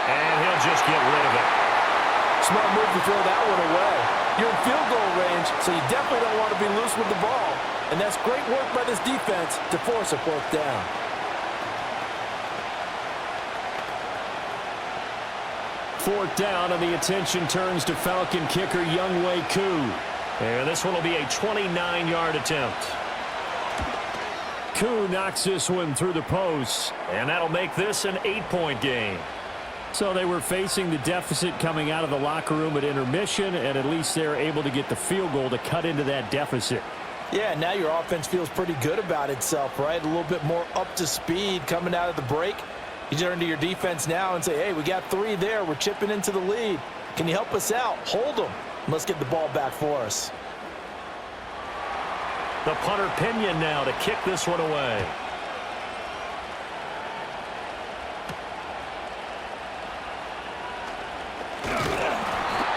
And he'll just get rid of it. Smart move to throw that one away. You're in field goal range, so you definitely don't want to be loose with the ball. And that's great work by this defense to force a 4th down. Fourth down, and the attention turns to Falcon kicker Younghoe Koo. And this one will be a 29-yard attempt. Koo knocks this one through the post, and that'll make this an 8-point game. So they were facing the deficit coming out of the locker room at intermission, and at least they're able to get the field goal to cut into that deficit. Yeah, now your offense feels pretty good about itself, right? A little bit more up to speed coming out of the break. You turn to your defense now and say, hey, we got 3 there. We're chipping into the lead. Can you help us out? Hold them. Let's get the ball back for us. The punter Pinion now to kick this one away.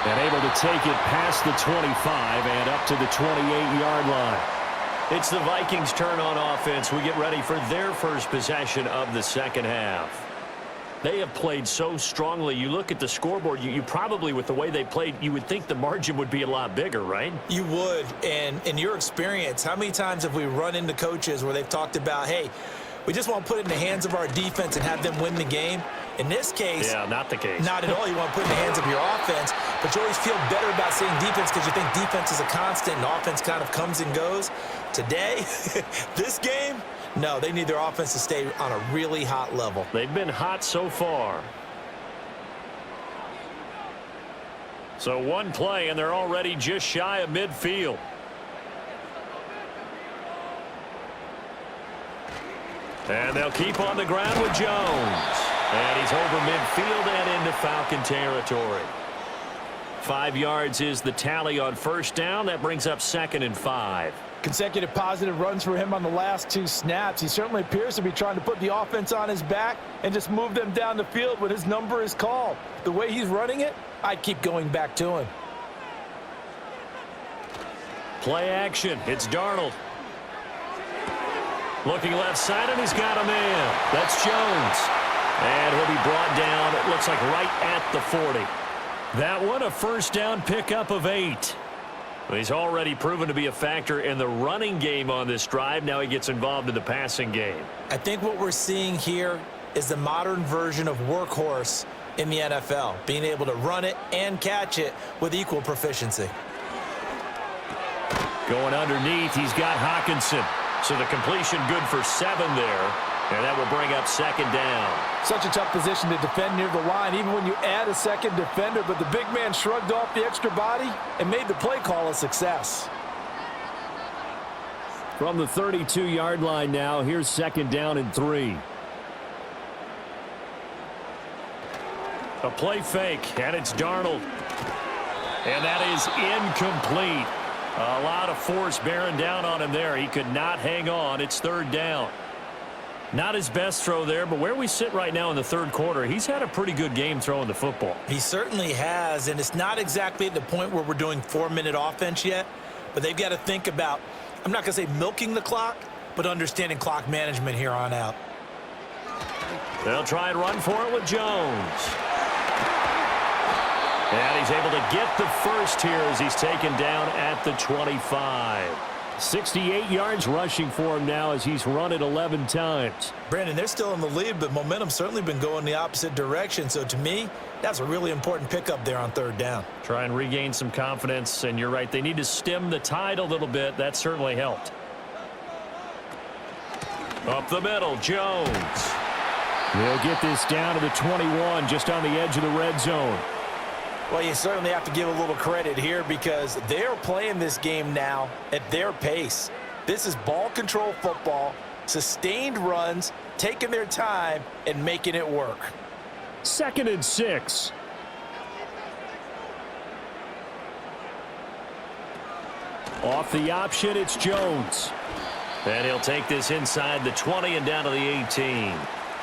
And able to take it past the 25 and up to the 28-yard line. It's the Vikings' turn on offense. We get ready for their first possession of the second half. They have played so strongly. You look at the scoreboard, you probably, with the way they played, you would think the margin would be a lot bigger, right? You would. And in your experience, how many times have we run into coaches where they've talked about, hey, we just want to put it in the hands of our defense and have them win the game? In this case, yeah, not the case. Not at all. You want to put it in the hands of your offense, but you always feel better about saying defense because you think defense is a constant and offense kind of comes and goes. Today, this game, no, they need their offense to stay on a really hot level. They've been hot so far. So one play, and they're already just shy of midfield. And they'll keep on the ground with Jones. And he's over midfield and into Falcon territory. 5 yards is the tally on first down. That brings up 2nd and 5. Consecutive positive runs for him on the last 2 snaps. He certainly appears to be trying to put the offense on his back and just move them down the field when his number is called. The way he's running it, I'd keep going back to him. Play action. It's Darnold. Looking left side, and he's got a man. That's Jones. And he'll be brought down, it looks like right at the 40. That one, a first down pickup of 8. He's already proven to be a factor in the running game on this drive. Now he gets involved in the passing game. I think what we're seeing here is the modern version of workhorse in the NFL, being able to run it and catch it with equal proficiency. Going underneath, he's got Hawkinson. So the completion good for 7 there. And that will bring up 2nd down. Such a tough position to defend near the line, even when you add a second defender. But the big man shrugged off the extra body and made the play call a success. From the 32-yard line now, here's 2nd down and 3. A play fake, and it's Darnold. And that is incomplete. A lot of force bearing down on him there. He could not hang on. It's 3rd down. Not his best throw there, but where we sit right now in the 3rd quarter, he's had a pretty good game throwing the football. He certainly has, and it's not exactly at the point where we're doing 4-minute offense yet, but they've got to think about, I'm not going to say milking the clock, but understanding clock management here on out. They'll try and run for it with Jones. And he's able to get the first here as he's taken down at the 25. 68 yards rushing for him now as he's run it 11 times. Brandon, they're still in the lead, but momentum's certainly been going the opposite direction. So to me, that's a really important pickup there on 3rd down. Try and regain some confidence, and you're right. They need to stem the tide a little bit. That certainly helped. Up the middle, Jones. They'll get this down to the 21, just on the edge of the red zone. Well, you certainly have to give a little credit here because they're playing this game now at their pace. This is ball control football, sustained runs, taking their time, and making it work. 2nd and 6. Off the option, it's Jones. And he'll take this inside the 20 and down to the 18.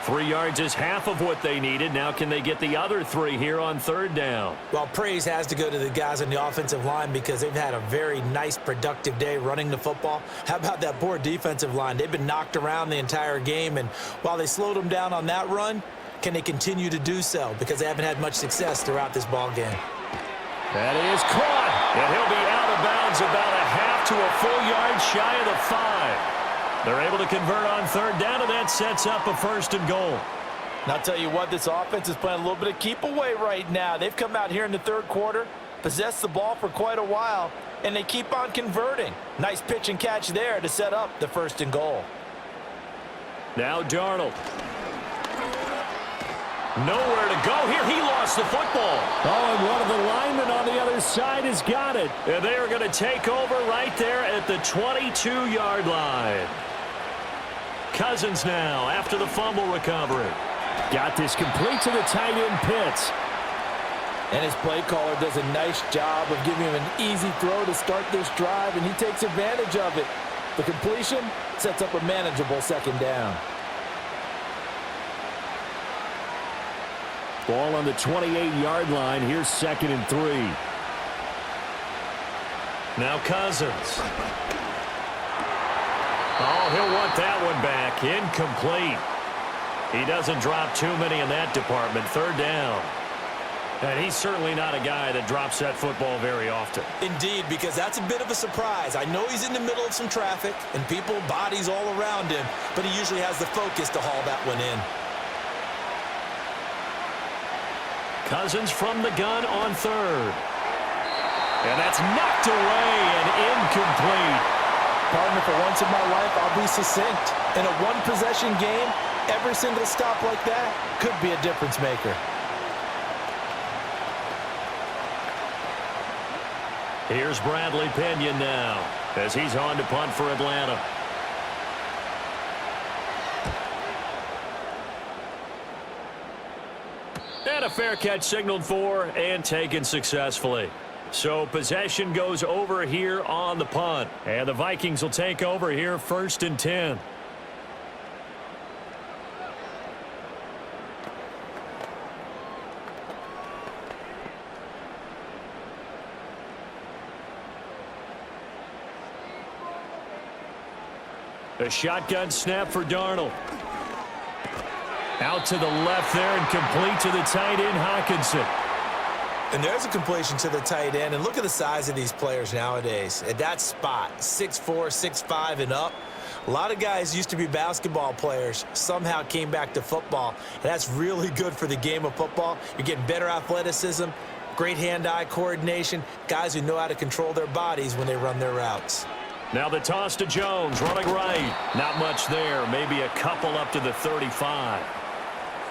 3 yards is half of what they needed. Now can they get the other 3 here on third down? Well, praise has to go to the guys on the offensive line because they've had a very nice, productive day running the football. How about that poor defensive line? They've been knocked around the entire game, and while they slowed them down on that run, can they continue to do so? Because they haven't had much success throughout this ball game. That is caught, and he'll be out of bounds about a half to a full yard shy of the 5. They're able to convert on third down, and that sets up a 1st and goal. And I'll tell you what, this offense is playing a little bit of keep away right now. They've come out here in the third quarter, possessed the ball for quite a while, and they keep on converting. Nice pitch and catch there to set up the 1st and goal. Now Darnold. Nowhere to go here. He lost the football. Oh, and one of the linemen on the other side has got it. And they are going to take over right there at the 22-yard line. Cousins now after the fumble recovery. Got this complete to the tight end Pitts. And his play caller does a nice job of giving him an easy throw to start this drive, and he takes advantage of it. The completion sets up a manageable 2nd down. Ball on the 28-yard line. Here's 2nd and 3. Now Cousins. Oh, he'll want that one back. Incomplete. He doesn't drop too many in that department. 3rd down. And he's certainly not a guy that drops that football very often. Indeed, because that's a bit of a surprise. I know he's in the middle of some traffic and people, bodies all around him, but he usually has the focus to haul that one in. Cousins from the gun on 3rd. And that's knocked away and incomplete. Partner, for once in my life, I'll be succinct. In a one-possession game, every single stop like that could be a difference maker. Here's Bradley Pinion now as he's on to punt for Atlanta. And a fair catch signaled for and taken successfully. So possession goes over here on the punt. And the Vikings will take over here 1st and 10. A shotgun snap for Darnold. Out to the left there and complete to the tight end, Hockenson. And there's a completion to the tight end. And look at the size of these players nowadays. At that spot, 6'4", 6'5", and up. A lot of guys used to be basketball players, somehow came back to football. And that's really good for the game of football. You're getting better athleticism, great hand-eye coordination, guys who know how to control their bodies when they run their routes. Now the toss to Jones, running right. Not much there, maybe a couple up to the 35.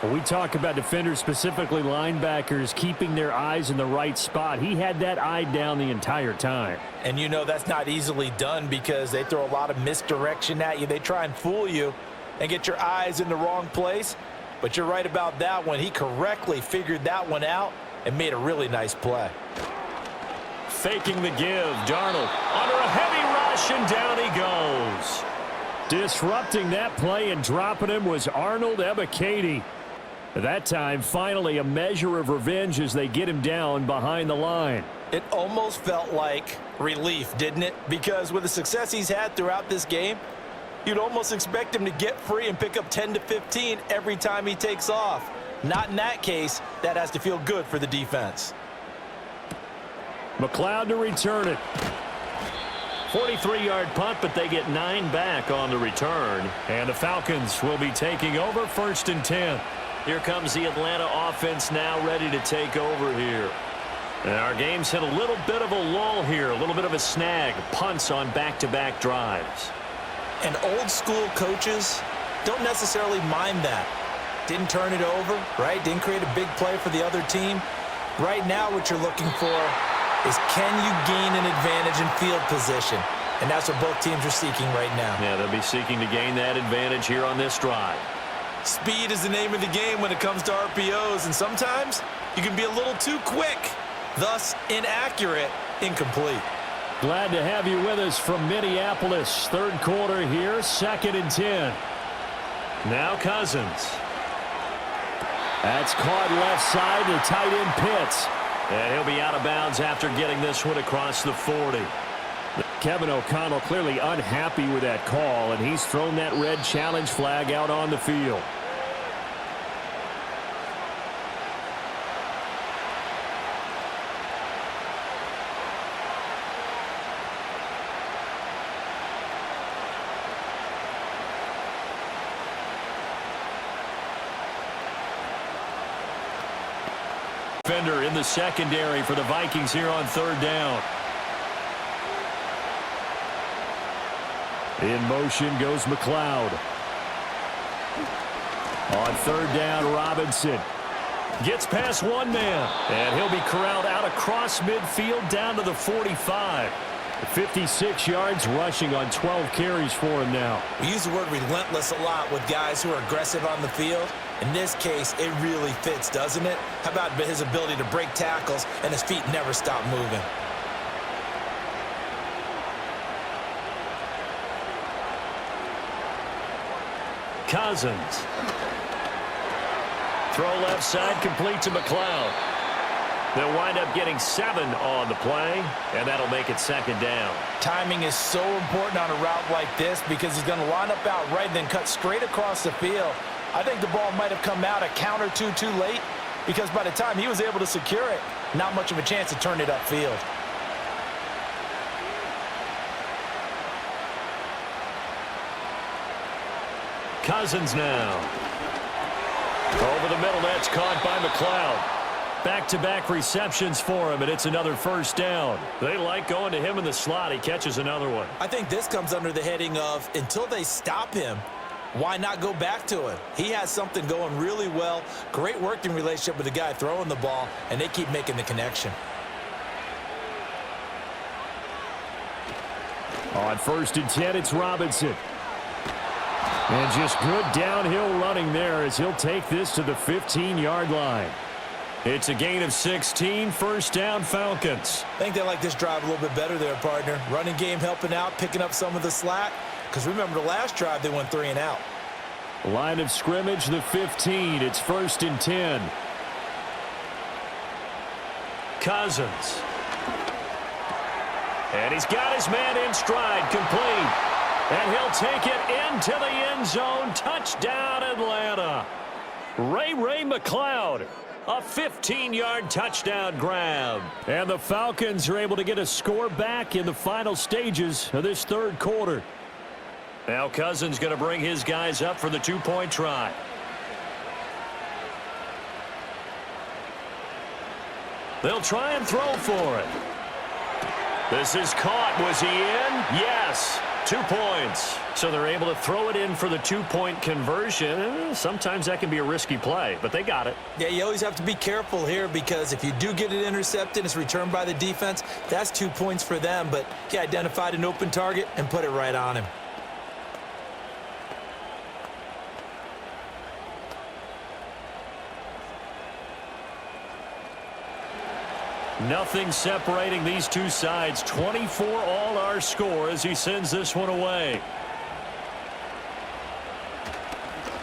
When we talk about defenders, specifically linebackers, keeping their eyes in the right spot, he had that eye down the entire time. And you know that's not easily done because they throw a lot of misdirection at you. They try and fool you and get your eyes in the wrong place. But you're right about that one. He correctly figured that one out and made a really nice play. Faking the give, Darnold under a heavy rush, and down he goes. Disrupting that play and dropping him was Arnold Ebiketie. That time, finally, a measure of revenge as they get him down behind the line. It almost felt like relief, didn't it? Because with the success he's had throughout this game, you'd almost expect him to get free and pick up 10 to 15 every time he takes off. Not in that case. That has to feel good for the defense. McLeod to return it. 43-yard punt, but they get 9 back on the return. And the Falcons will be taking over 1st and 10. Here comes the Atlanta offense now ready to take over here. And our game's hit a little bit of a lull here, a little bit of a snag. Punts on back-to-back drives. And old school coaches don't necessarily mind that. Didn't turn it over, right? Didn't create a big play for the other team. Right now what you're looking for is can you gain an advantage in field position? And that's what both teams are seeking right now. Yeah, they'll be seeking to gain that advantage here on this drive. Speed is the name of the game when it comes to RPOs, and sometimes you can be a little too quick, thus inaccurate, incomplete. Glad to have you with us from Minneapolis. Third quarter here, 2nd and 10. Now Cousins. That's caught left side to tight end Pitts. And he'll be out of bounds after getting this one across the 40. Kevin O'Connell clearly unhappy with that call, and he's thrown that red challenge flag out on the field. Defender in the secondary for the Vikings here on third down. In motion goes McLeod. On third down, Robinson gets past one man, And he'll be corralled out across midfield down to the 45. 56 yards rushing on 12 carries for him now. We use the word relentless a lot with guys who are aggressive on the field. In this case, it really fits, doesn't it? How about his ability to break tackles and his feet never stop moving? Cousins. Throw left side, complete to McLeod. They'll wind up getting 7 on the play, and that'll make it second down. Timing is so important on a route like this because he's going to line up out right and then cut straight across the field. I think the ball might have come out a count or two too late because by the time he was able to secure it, not much of a chance to turn it upfield. Cousins now. Over the middle, that's caught by McLeod. Back-to-back receptions for him, and it's another first down. They like going to him in the slot. He catches another one. I think this comes under the heading of until they stop him, why not go back to him? He has something going really well. Great working relationship with the guy throwing the ball, and they keep making the connection. On first and 10, it's Robinson. And just good downhill running there as he'll take this to the 15-yard line. It's a gain of 16, first down Falcons. I think they like this drive a little bit better there, partner. Running game helping out, picking up some of the slack. Because remember the last drive, they went 3 and out. Line of scrimmage, the 15. It's first and 10. Cousins. And he's got his man in stride, complete. And he'll take it into the end zone. Touchdown, Atlanta. Ray McLeod. A 15-yard touchdown grab. And the Falcons are able to get a score back in the final stages of this third quarter. Now Cousins going to bring his guys up for the 2-point try. They'll try and throw for it. This is caught. Was he in? Yes. 2 points. So they're able to throw it in for the 2-point conversion. Sometimes that can be a risky play, but they got it. Yeah, you always have to be careful here because if you do get it intercepted, it's returned by the defense. That's 2 points for them, but he identified an open target and put it right on him. Nothing separating these two sides. 24 all our score as he sends this one away.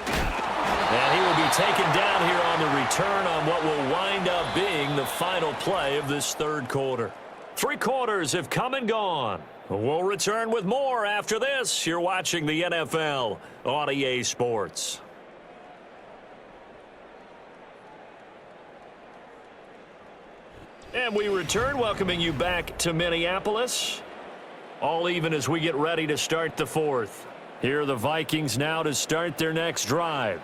And he will be taken down here on the return on what will wind up being the final play of this third quarter. 3 quarters have come and gone. We'll return with more after this. You're watching the NFL on EA Sports. And we return, welcoming you back to Minneapolis. All even as we get ready to start the fourth. Here are the Vikings now to start their next drive.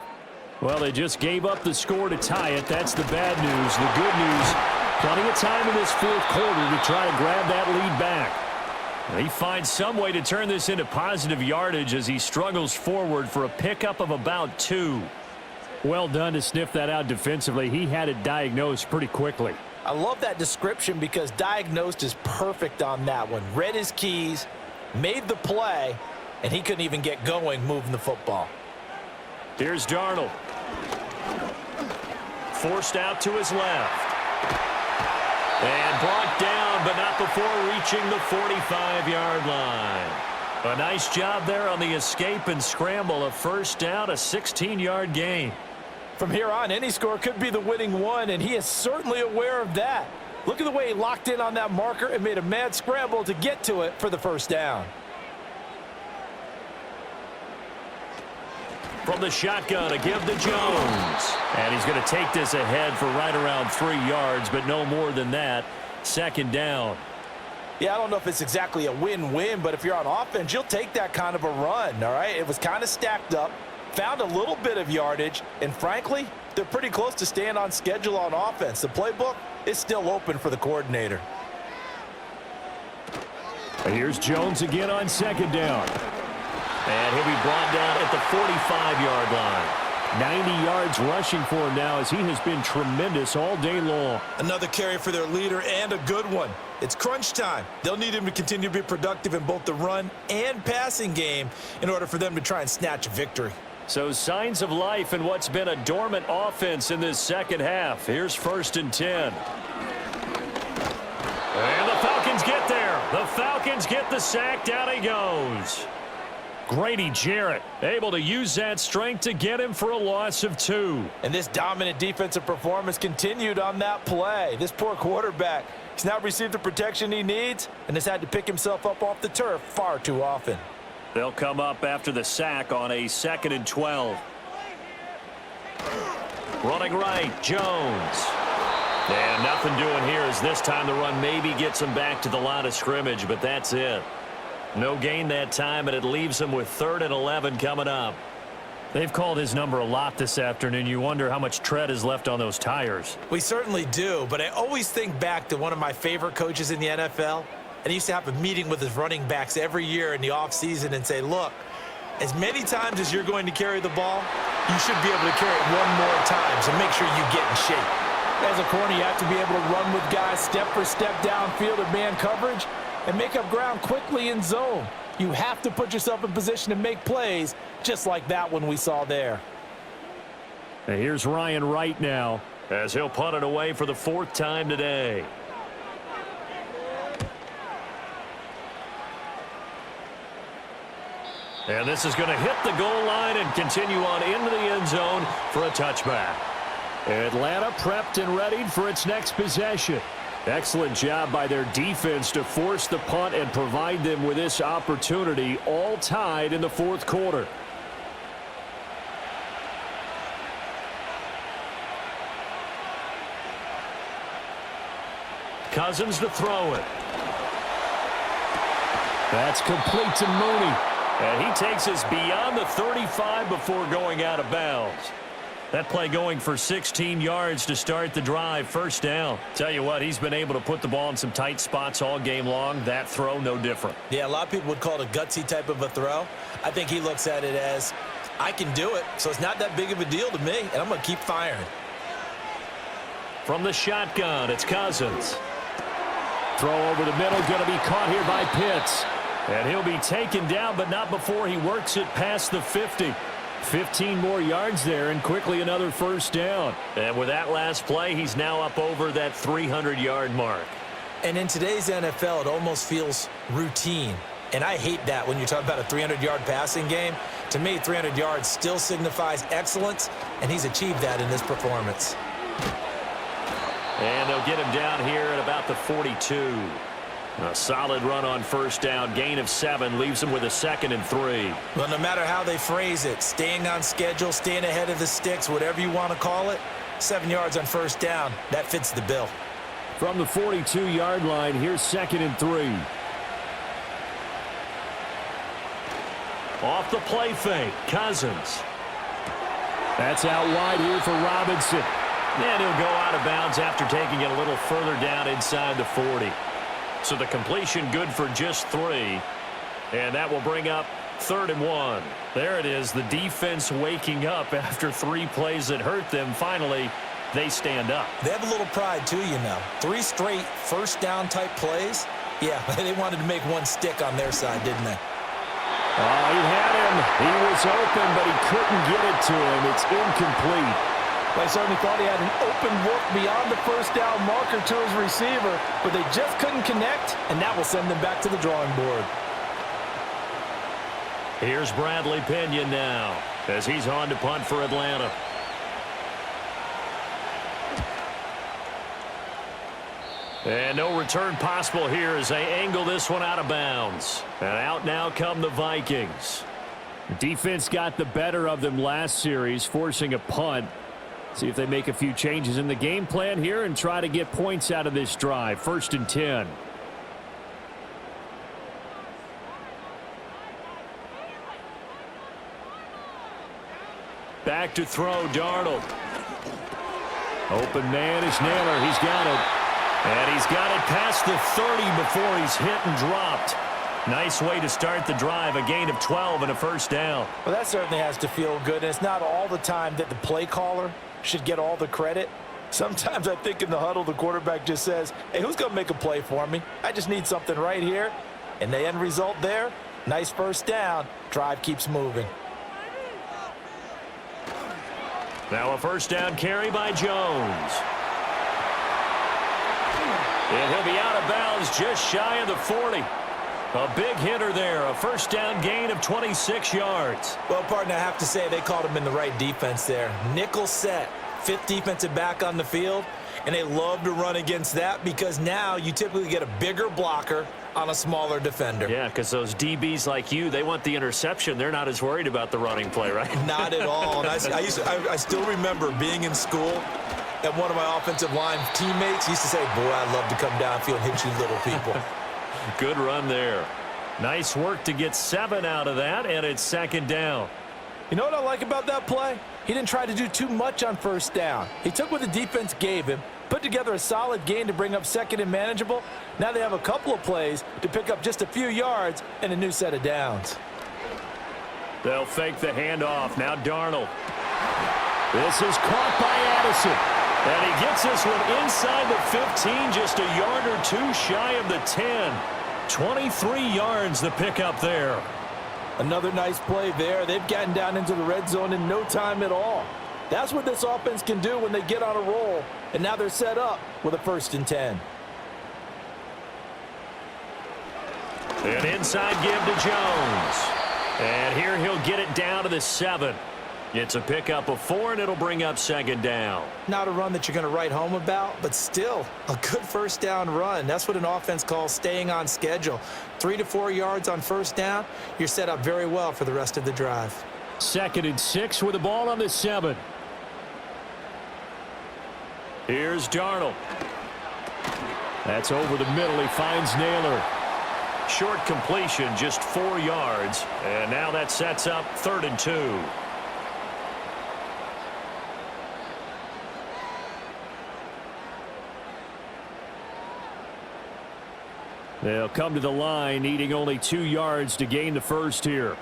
Well, they just gave up the score to tie it. That's the bad news. The good news, plenty of time in this fourth quarter to try to grab that lead back. He finds some way to turn this into positive yardage as he struggles forward for a pickup of about 2. Well done to sniff that out defensively. He had it diagnosed pretty quickly. I love that description because diagnosed is perfect on that one. Read his keys, made the play, and he couldn't even get going moving the football. Here's Darnold. Forced out to his left. And brought down, but not before reaching the 45-yard line. A nice job there on the escape and scramble. A first down, a 16-yard gain. From here on, any score could be the winning one, and he is certainly aware of that. Look at the way he locked in on that marker and made a mad scramble to get to it for the first down. From the shotgun, a give to Jones. And he's going to take this ahead for right around 3 yards, but no more than that. Second down. Yeah, I don't know if it's exactly a win-win, but if you're on offense, you'll take that kind of a run, all right? It was kind of stacked up, found a little bit of yardage, and frankly, they're pretty close to staying on schedule on offense. The playbook is still open for the coordinator. And here's Jones again on second down. And he'll be brought down at the 45-yard line. 90 yards rushing for him now as he has been tremendous all day long. Another carry for their leader and a good one. It's crunch time. They'll need him to continue to be productive in both the run and passing game in order for them to try and snatch a victory. So signs of life in what's been a dormant offense in this second half. Here's 1st and 10. And the Falcons get there. The Falcons get the sack. Down he goes. Grady Jarrett able to use that strength to get him for a loss of 2. And this dominant defensive performance continued on that play. This poor quarterback, he's not received the protection he needs and has had to pick himself up off the turf far too often. They'll come up after the sack on a 2nd and 12. Running right, Jones. And nothing doing here as this time the run maybe gets him back to the line of scrimmage, but that's it. No gain that time, and it leaves him with 3rd and 11 coming up. They've called his number a lot this afternoon. You wonder how much tread is left on those tires. We certainly do, but I always think back to one of my favorite coaches in the NFL, and he used to have a meeting with his running backs every year in the offseason and say, look, as many times as you're going to carry the ball, you should be able to carry it one more time, so make sure you get in shape. As a corner, you have to be able to run with guys step for step downfield in man coverage and make up ground quickly in zone. You have to put yourself in position to make plays, just like that one we saw there. And here's Ryan Wright now, as he'll punt it away for the 4th time today. And this is going to hit the goal line and continue on into the end zone for a touchback. Atlanta prepped and readied for its next possession. Excellent job by their defense to force the punt and provide them with this opportunity, all tied in the 4th quarter. Cousins to throw it. That's complete to Mooney. And he takes us beyond the 35 before going out of bounds. That play going for 16 yards to start the drive. 1st down. Tell you what, he's been able to put the ball in some tight spots all game long. That throw, no different. Yeah, a lot of people would call it a gutsy type of a throw. I think he looks at it as, I can do it, so it's not that big of a deal to me, and I'm going to keep firing. From the shotgun, it's Cousins. Throw over the middle, going to be caught here by Pitts. And he'll be taken down, but not before he works it past the 50. 15 more yards there, and quickly another 1st down. And with that last play, he's now up over that 300-yard mark. And in today's NFL, it almost feels routine. And I hate that when you talk about a 300-yard passing game. To me, 300 yards still signifies excellence, and he's achieved that in this performance. And they'll get him down here at about the 42. A solid run on 1st down. Gain of 7 leaves him with a 2nd and 3. Well, no matter how they phrase it, staying on schedule, staying ahead of the sticks, whatever you want to call it, 7 yards on 1st down, that fits the bill. From the 42-yard line, here's 2nd and 3. Off the play fake, Cousins. That's out wide here for Robinson. And he'll go out of bounds after taking it a little further down inside the 40. So the completion good for just 3. And that will bring up 3rd and 1. There it is, the defense waking up after 3 plays that hurt them. Finally, they stand up. They have a little pride, too, you know. 3 straight 1st down type plays. Yeah, they wanted to make one stick on their side, didn't they? Oh, he had him. He was open, but he couldn't get it to him. It's incomplete. I certainly thought he had an open look beyond the 1st down marker to his receiver, but they just couldn't connect, and that will send them back to the drawing board. Here's Bradley Pinion now, as he's on to punt for Atlanta. And no return possible here as they angle this one out of bounds. And out now come the Vikings. Defense got the better of them last series, forcing a punt. See if they make a few changes in the game plan here and try to get points out of this drive. 1st and 10. Back to throw, Darnold. Open man is Naylor. He's got it. And he's got it past the 30 before he's hit and dropped. Nice way to start the drive. A gain of 12 and a 1st down. Well, that certainly has to feel good. And it's not all the time that the play caller should get all the credit. Sometimes I think in the huddle, the quarterback just says, hey, who's going to make a play for me? I just need something right here. And the end result there, nice 1st down. Drive keeps moving. Now a 1st down carry by Jones. And he'll be out of bounds just shy of the 40. A big hitter there. A 1st down gain of 26 yards. Well, partner, I have to say they called him in the right defense there. Nickel set, 5th defensive back on the field, and they love to run against that because now you typically get a bigger blocker on a smaller defender. Yeah, because those DBs like you, they want the interception. They're not as worried about the running play, right? Not at all. And I still remember being in school, and one of my offensive line teammates used to say, boy, I'd love to come downfield and hit you little people. Good run there. Nice work to get 7 out of that, and it's 2nd down. You know what I like about that play? He didn't try to do too much on 1st down. He took what the defense gave him, put together a solid gain to bring up 2nd and manageable. Now they have a couple of plays to pick up just a few yards and a new set of downs. They'll fake the handoff. Now Darnold. This is caught by Addison. And he gets this one inside the 15, just a yard or 2 shy of the 10. 23 yards the pickup there. Another nice play there. They've gotten down into the red zone in no time at all. That's what this offense can do when they get on a roll. And now they're set up with a 1st and 10. An inside give to Jones. And here he'll get it down to the 7. It's a pickup of 4, and it'll bring up 2nd down. Not a run that you're going to write home about, but still a good 1st down run. That's what an offense calls staying on schedule. 3 to 4 yards on 1st down, you're set up very well for the rest of the drive. 2nd and 6 with the ball on the 7. Here's Darnold. That's over the middle. He finds Naylor. Short completion, just 4 yards. And now that sets up 3rd and 2. They'll come to the line, needing only 2 yards to gain the 1st here.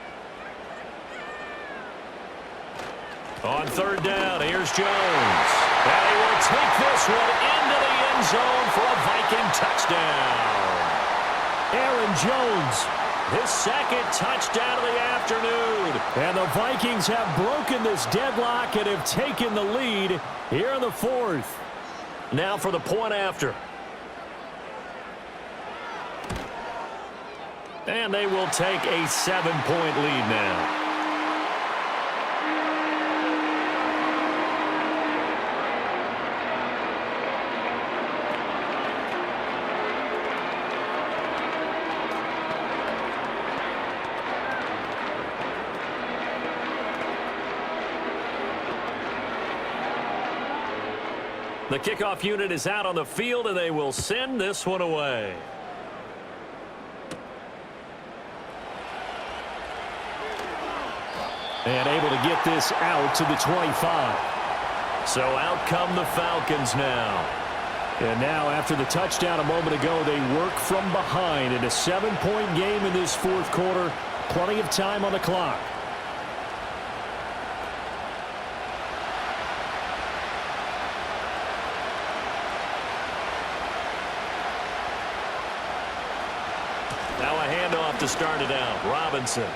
On 3rd down, here's Jones. And he will take this one into the end zone for a Viking touchdown. Aaron Jones, His 2nd touchdown of the afternoon. and the Vikings have broken this deadlock and have taken the lead here in the 4th. Now for the point after. And they will take a 7-point lead now. The kickoff unit is out on the field, and they will send this one away. And able to get this out to the 25. So out come the Falcons now. And now after the touchdown a moment ago, they work from behind in a 7-point game in this 4th quarter. Plenty of time on the clock. Now a handoff to start it out. Robinson.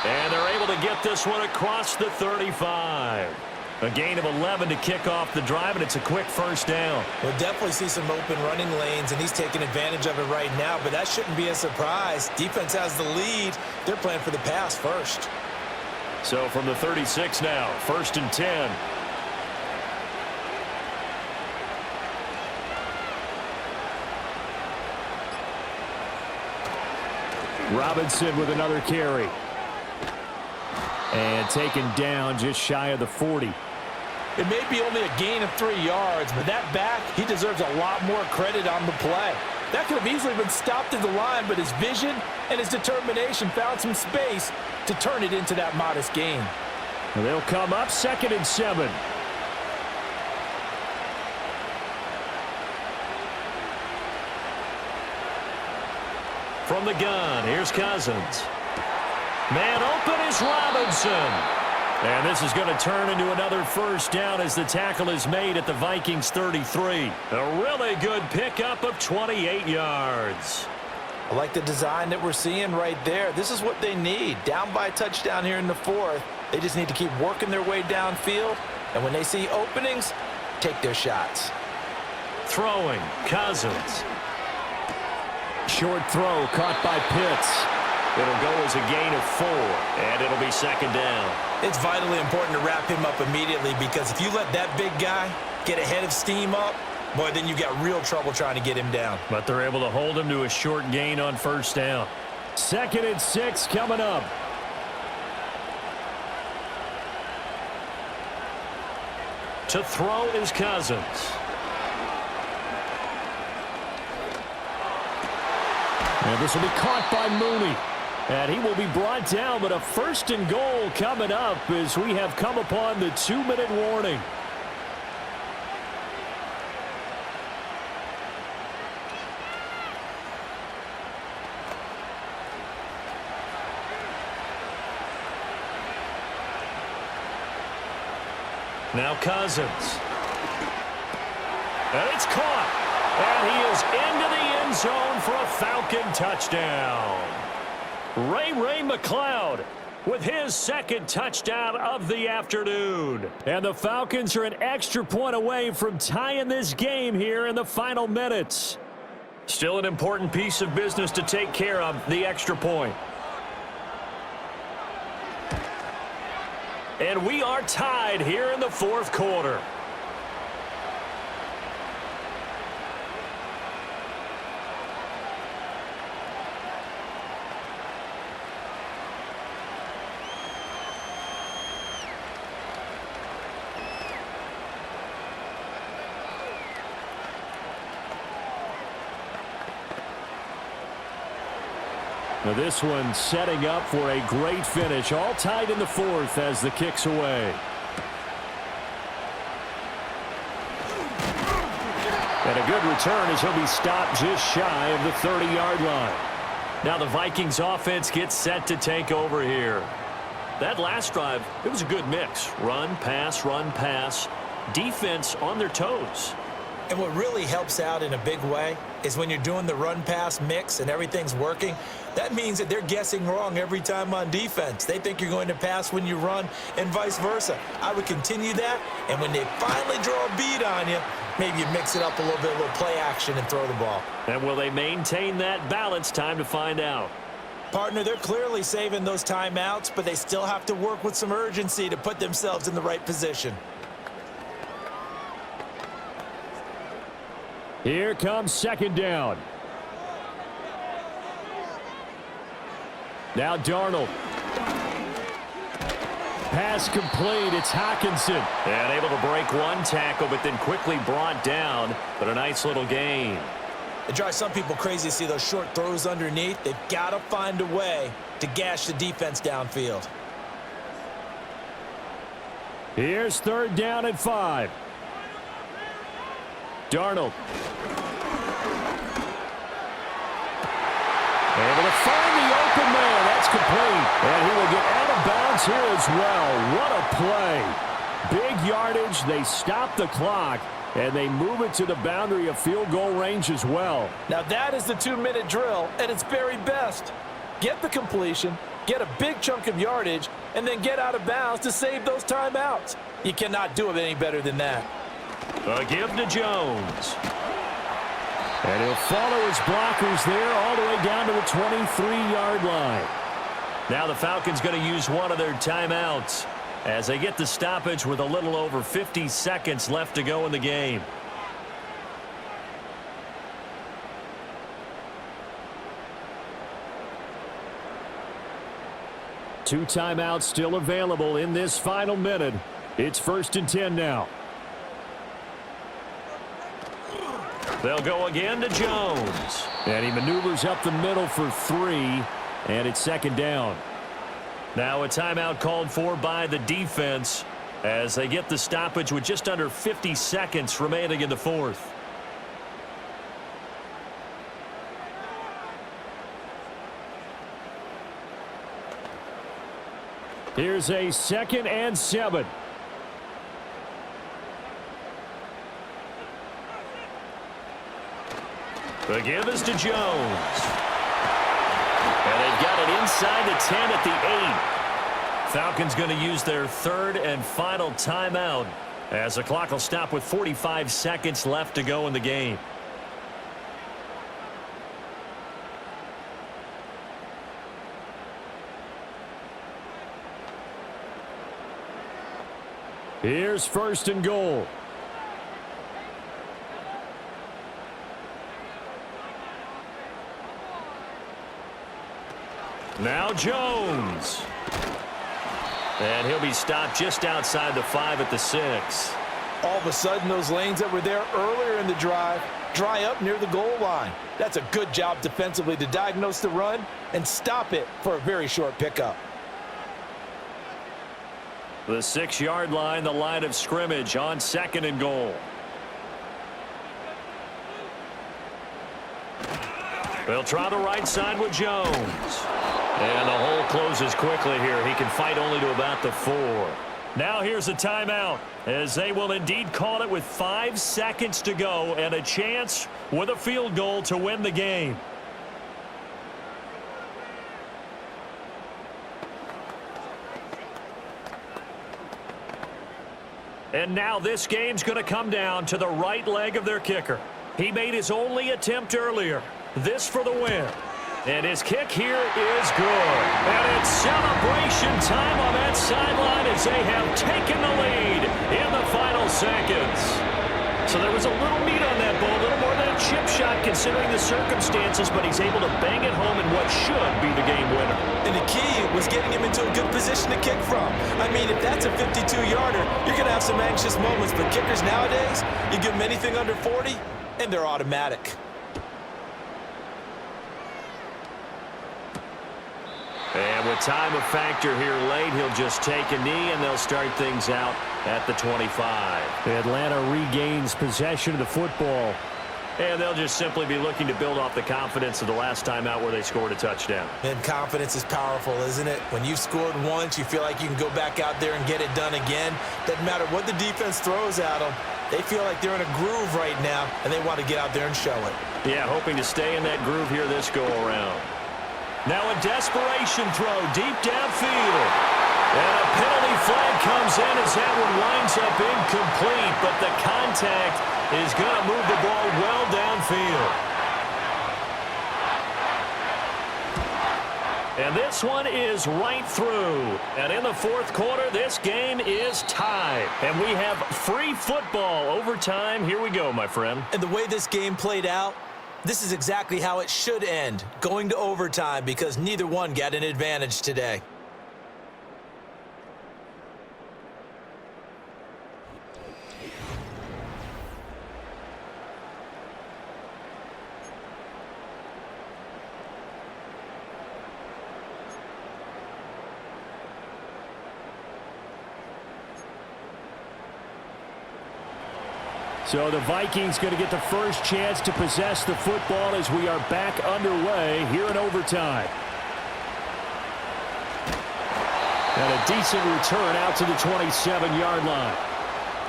And they're able to get this one across the 35. A gain of 11 to kick off the drive, and it's a quick 1st down. We'll definitely see some open running lanes, and he's taking advantage of it right now, but that shouldn't be a surprise. Defense has the lead. They're playing for the pass first. So from the 36 now, 1st and 10. Robinson with another carry. And taken down just shy of the 40. It may be only a gain of 3 yards, but that back, he deserves a lot more credit on the play. That could have easily been stopped at the line, but his vision and his determination found some space to turn it into that modest gain. And they'll come up 2nd and 7. From the gun, here's Cousins. Man open is Robinson. And this is going to turn into another first down as the tackle is made at the Vikings 33. A really good pickup of 28 yards. I like the design that we're seeing right there. This is what they need. Down by a touchdown here in the 4th. They just need to keep working their way downfield. And when they see openings, take their shots. Throwing, Cousins. Short throw caught by Pitts. It'll go as a gain of 4, and it'll be 2nd down. It's vitally important to wrap him up immediately because if you let that big guy get a head of steam up, boy, then you got real trouble trying to get him down. But they're able to hold him to a short gain on first down. 2nd and 6 coming up. To throw is Cousins. And this will be caught by Mooney. And he will be brought down, but a 1st and goal coming up as we have come upon the 2-minute warning. Now Cousins. And it's caught. And he is into the end zone for a Falcon touchdown. Ray McLeod with his 2nd touchdown of the afternoon. And the Falcons are an extra point away from tying this game here in the final minutes. Still an important piece of business to take care of, the extra point. And we are tied here in the 4th quarter. Now this one setting up for a great finish. All tied in the 4th as the kick's away. And a good return as he'll be stopped just shy of the 30-yard line. Now the Vikings offense gets set to take over here. That last drive, it was a good mix. Run, pass, defense on their toes. And what really helps out in a big way is when you're doing the run-pass mix and everything's working, that means that they're guessing wrong every time on defense. They think you're going to pass when you run and vice versa. I would continue that, and when they finally draw a bead on you, maybe you mix it up a little bit, a little play action and throw the ball. And will they maintain that balance? Time to find out. Partner, they're clearly saving those timeouts, but they still have to work with some urgency to put themselves in the right position. Here comes 2nd down. Now Darnold. Pass complete. It's Hockenson. And able to break one tackle, but then quickly brought down. But a nice little gain. It drives some people crazy to see those short throws underneath. They've got to find a way to gash the defense downfield. Here's 3rd down and 5. Darnold. Able to find the open man. That's complete. And he will get out of bounds here as well. What a play. Big yardage. They stop the clock, and they move it to the boundary of field goal range as well. Now that is the 2-minute drill at its very best. Get the completion, get a big chunk of yardage, and then get out of bounds to save those timeouts. You cannot do it any better than that. A give to Jones. And he'll follow his blockers there all the way down to the 23-yard line. Now the Falcons going to use one of their timeouts as they get the stoppage with a little over 50 seconds left to go in the game. 2 timeouts still available in this final minute. It's 1st and 10 now. They'll go again to Jones. And he maneuvers up the middle for 3, and it's 2nd down. Now a timeout called for by the defense as they get the stoppage with just under 50 seconds remaining in the 4th. Here's a 2nd and 7. The give is to Jones. And they've got it inside the 10 at the 8. Falcons going to use their 3rd and final timeout as the clock will stop with 45 seconds left to go in the game. Here's 1st and goal. Now Jones. And he'll be stopped just outside the 5 at the 6. All of a sudden, those lanes that were there earlier in the drive dry up near the goal line. That's a good job defensively to diagnose the run and stop it for a very short pickup. The 6-yard line, the line of scrimmage on 2nd and goal. They'll try the right side with Jones. And the hole closes quickly here. He can fight only to about the 4. Now here's a timeout as they will indeed call it with 5 seconds to go and a chance with a field goal to win the game. And now this game's going to come down to the right leg of their kicker. He made his only attempt earlier. This for the win. And his kick here is good. And it's celebration time on that sideline as they have taken the lead in the final seconds. So there was a little meat on that ball, a little more than a chip shot considering the circumstances, but he's able to bang it home in what should be the game winner. And the key was getting him into a good position to kick from. I mean, if that's a 52-yarder, you're going to have some anxious moments. But kickers nowadays, you give them anything under 40, and they're automatic. And with time a factor here late, he'll just take a knee, and they'll start things out at the 25. Atlanta regains possession of the football. And they'll just simply be looking to build off the confidence of the last time out where they scored a touchdown. And confidence is powerful, isn't it? When you've scored once, you feel like you can go back out there and get it done again. Doesn't matter what the defense throws at them. They feel like they're in a groove right now, and they want to get out there and show it. Yeah, hoping to stay in that groove here this go-around. Now a desperation throw deep downfield. And a penalty flag comes in as that one winds up incomplete, but the contact is going to move the ball well downfield. And this one is right through. And in the 4th quarter, this game is tied. And we have free football overtime. Here we go, my friend. And the way this game played out, this is exactly how it should end, going to overtime, because neither one got an advantage today. So the Vikings going to get the first chance to possess the football as we are back underway here in overtime. And a decent return out to the 27-yard line.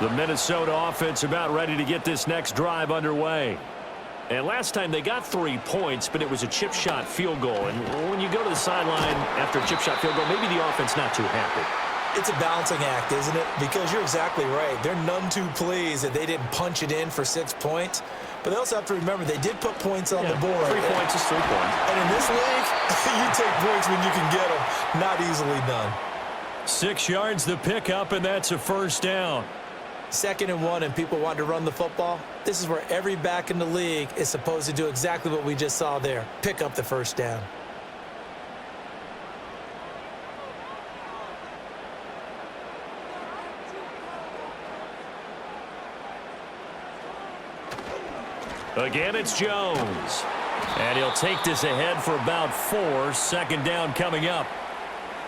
The Minnesota offense about ready to get this next drive underway. And last time they got 3 points, but it was a chip shot field goal. And when you go to the sideline after a chip shot field goal, maybe the offense not too happy. It's a balancing act, isn't it? Because you're exactly right. They're none too pleased that they didn't punch it in for 6 points. But they also have to remember they did put points on the board. 3 points is 3 points. And in this league, you take points when you can get them. Not easily done. 6 yards the pickup, and that's a first down. 2nd and 1, and people want to run the football. This is where every back in the league is supposed to do exactly what we just saw there. Pick up the first down. Again, it's Jones. And he'll take this ahead for about 4. Second down coming up.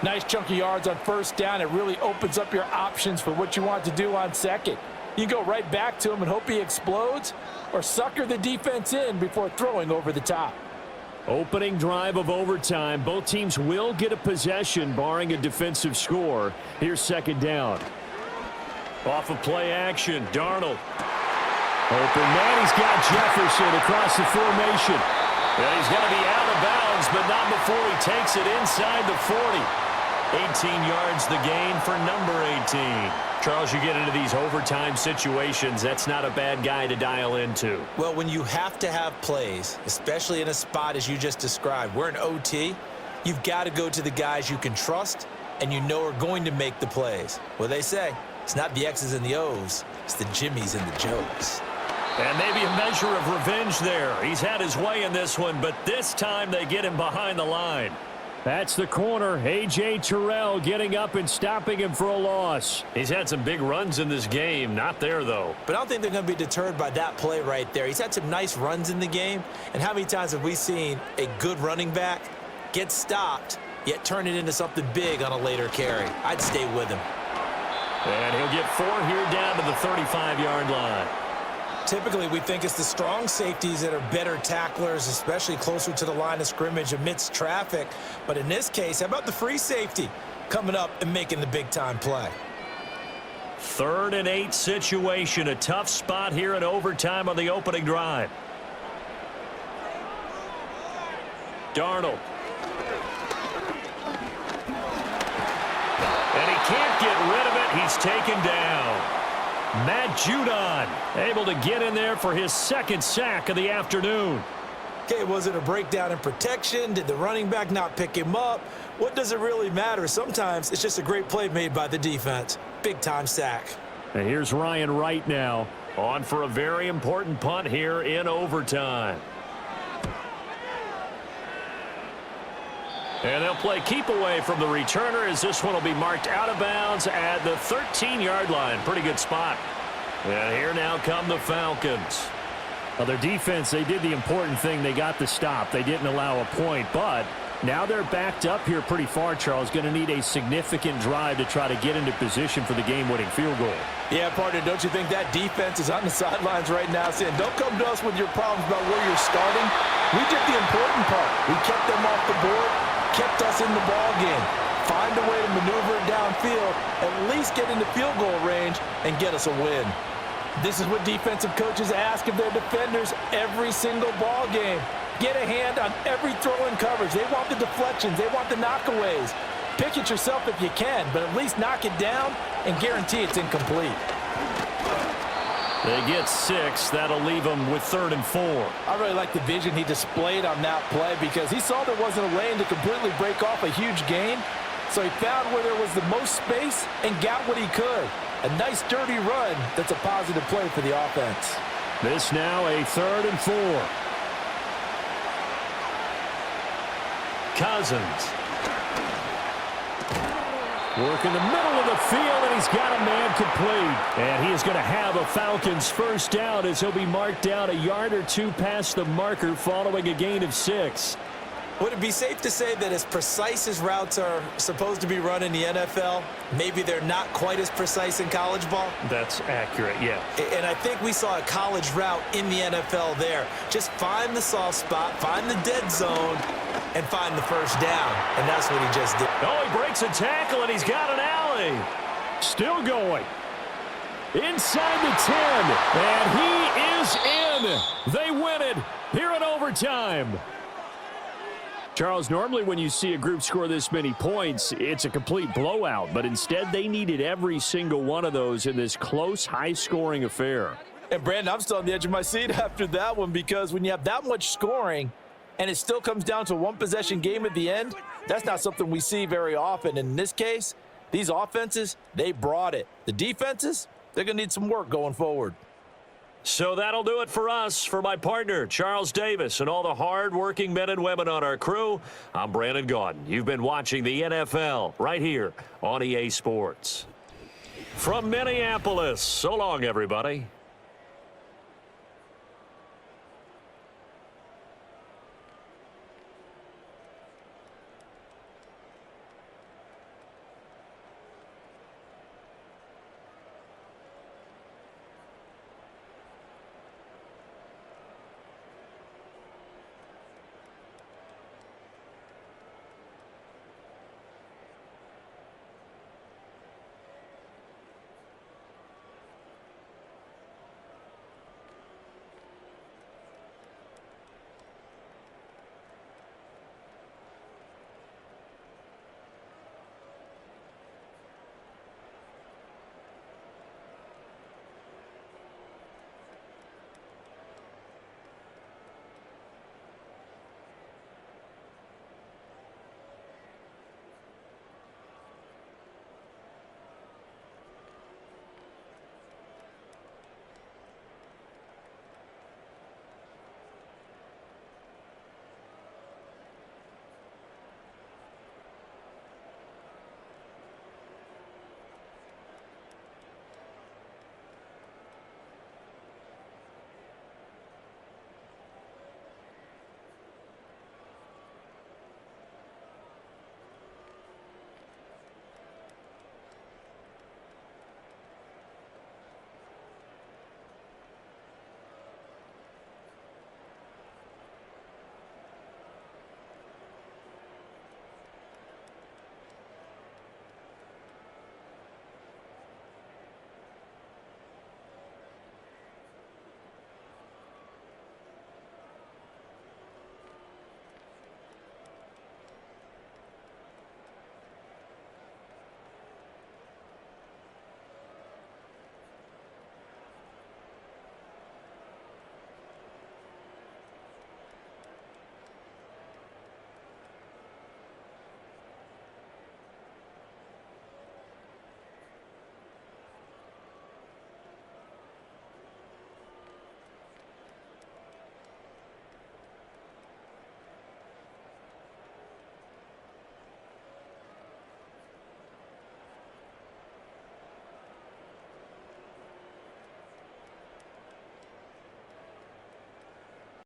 Nice chunk of yards on first down. It really opens up your options for what you want to do on second. You go right back to him and hope he explodes, or sucker the defense in before throwing over the top. Opening drive of overtime. Both teams will get a possession, barring a defensive score. Here's second down. Off of play action, Darnold. Open man, he's got Jefferson across the formation. And he's going to be out of bounds, but not before he takes it inside the 40. 18 yards the gain for number 18. Charles, you get into these overtime situations, that's not a bad guy to dial into. Well, when you have to have plays, especially in a spot as you just described, we're in OT, you've got to go to the guys you can trust and you know are going to make the plays. Well, they say it's not the X's and the O's, it's the Jimmies and the Joes. And maybe a measure of revenge there. He's had his way in this one, but this time they get him behind the line. That's the corner. A.J. Terrell getting up and stopping him for a loss. He's had some big runs in this game. Not there, though. But I don't think they're going to be deterred by that play right there. He's had some nice runs in the game. And how many times have we seen a good running back get stopped, yet turn it into something big on a later carry? I'd stay with him. And he'll get 4 here down to the 35-yard line. Typically, we think it's the strong safeties that are better tacklers, especially closer to the line of scrimmage amidst traffic. But in this case, how about the free safety coming up and making the big-time play? 3rd and 8 situation. A tough spot here in overtime on the opening drive. Darnold. And he can't get rid of it. He's taken down. Matt Judon able to get in there for his 2nd sack of the afternoon. Okay, was it a breakdown in protection? Did the running back not pick him up? What does it really matter? Sometimes it's just a great play made by the defense. Big-time sack. And here's Ryan Wright now. On for a very important punt here in overtime. And they'll play keep away from the returner as this one will be marked out of bounds at the 13-yard line. Pretty good spot. And here now come the Falcons. Well, their defense, they did the important thing. They got the stop. They didn't allow a point, but now they're backed up here pretty far, Charles. Going to need a significant drive to try to get into position for the game-winning field goal. Yeah, partner, don't you think that defense is on the sidelines right now saying, don't come to us with your problems about where you're starting. We did the important part. We kept them off the board, kept us in the ball game. Find a way to maneuver it downfield, at least get into field goal range, and get us a win. This is what defensive coaches ask of their defenders every single ball game. Get a hand on every throw in coverage. They want the deflections. They want the knockaways. Pick it yourself if you can, but at least knock it down and guarantee it's incomplete. They get 6. That'll leave them with 3rd and 4. I really like the vision he displayed on that play because he saw there wasn't a lane to completely break off a huge gain. So he found where there was the most space and got what he could. A nice dirty run that's a positive play for the offense. This now a 3rd and 4. Cousins. Work in the middle of the field, and he's got a man complete. And he is going to have a Falcons first down as he'll be marked down a yard or 2 past the marker following a gain of 6. Would it be safe to say that as precise as routes are supposed to be run in the NFL, maybe they're not quite as precise in college ball? That's accurate, yeah. And I think we saw a college route in the NFL there. Just find the soft spot, find the dead zone, and find the first down. And that's what he just did. Oh, he breaks a tackle, and he's got an alley. Still going. Inside the 10. And he is in. They win it here in overtime. Charles, normally when you see a group score this many points, it's a complete blowout. But instead, they needed every single one of those in this close, high-scoring affair. And, Brandon, I'm still on the edge of my seat after that one because when you have that much scoring and it still comes down to a one-possession game at the end, that's not something we see very often. And in this case, these offenses, they brought it. The defenses, they're going to need some work going forward. So that'll do it for us. For my partner, Charles Davis, and all the hard-working men and women on our crew, I'm Brandon Gaudin. You've been watching the NFL right here on EA Sports. From Minneapolis, so long, everybody.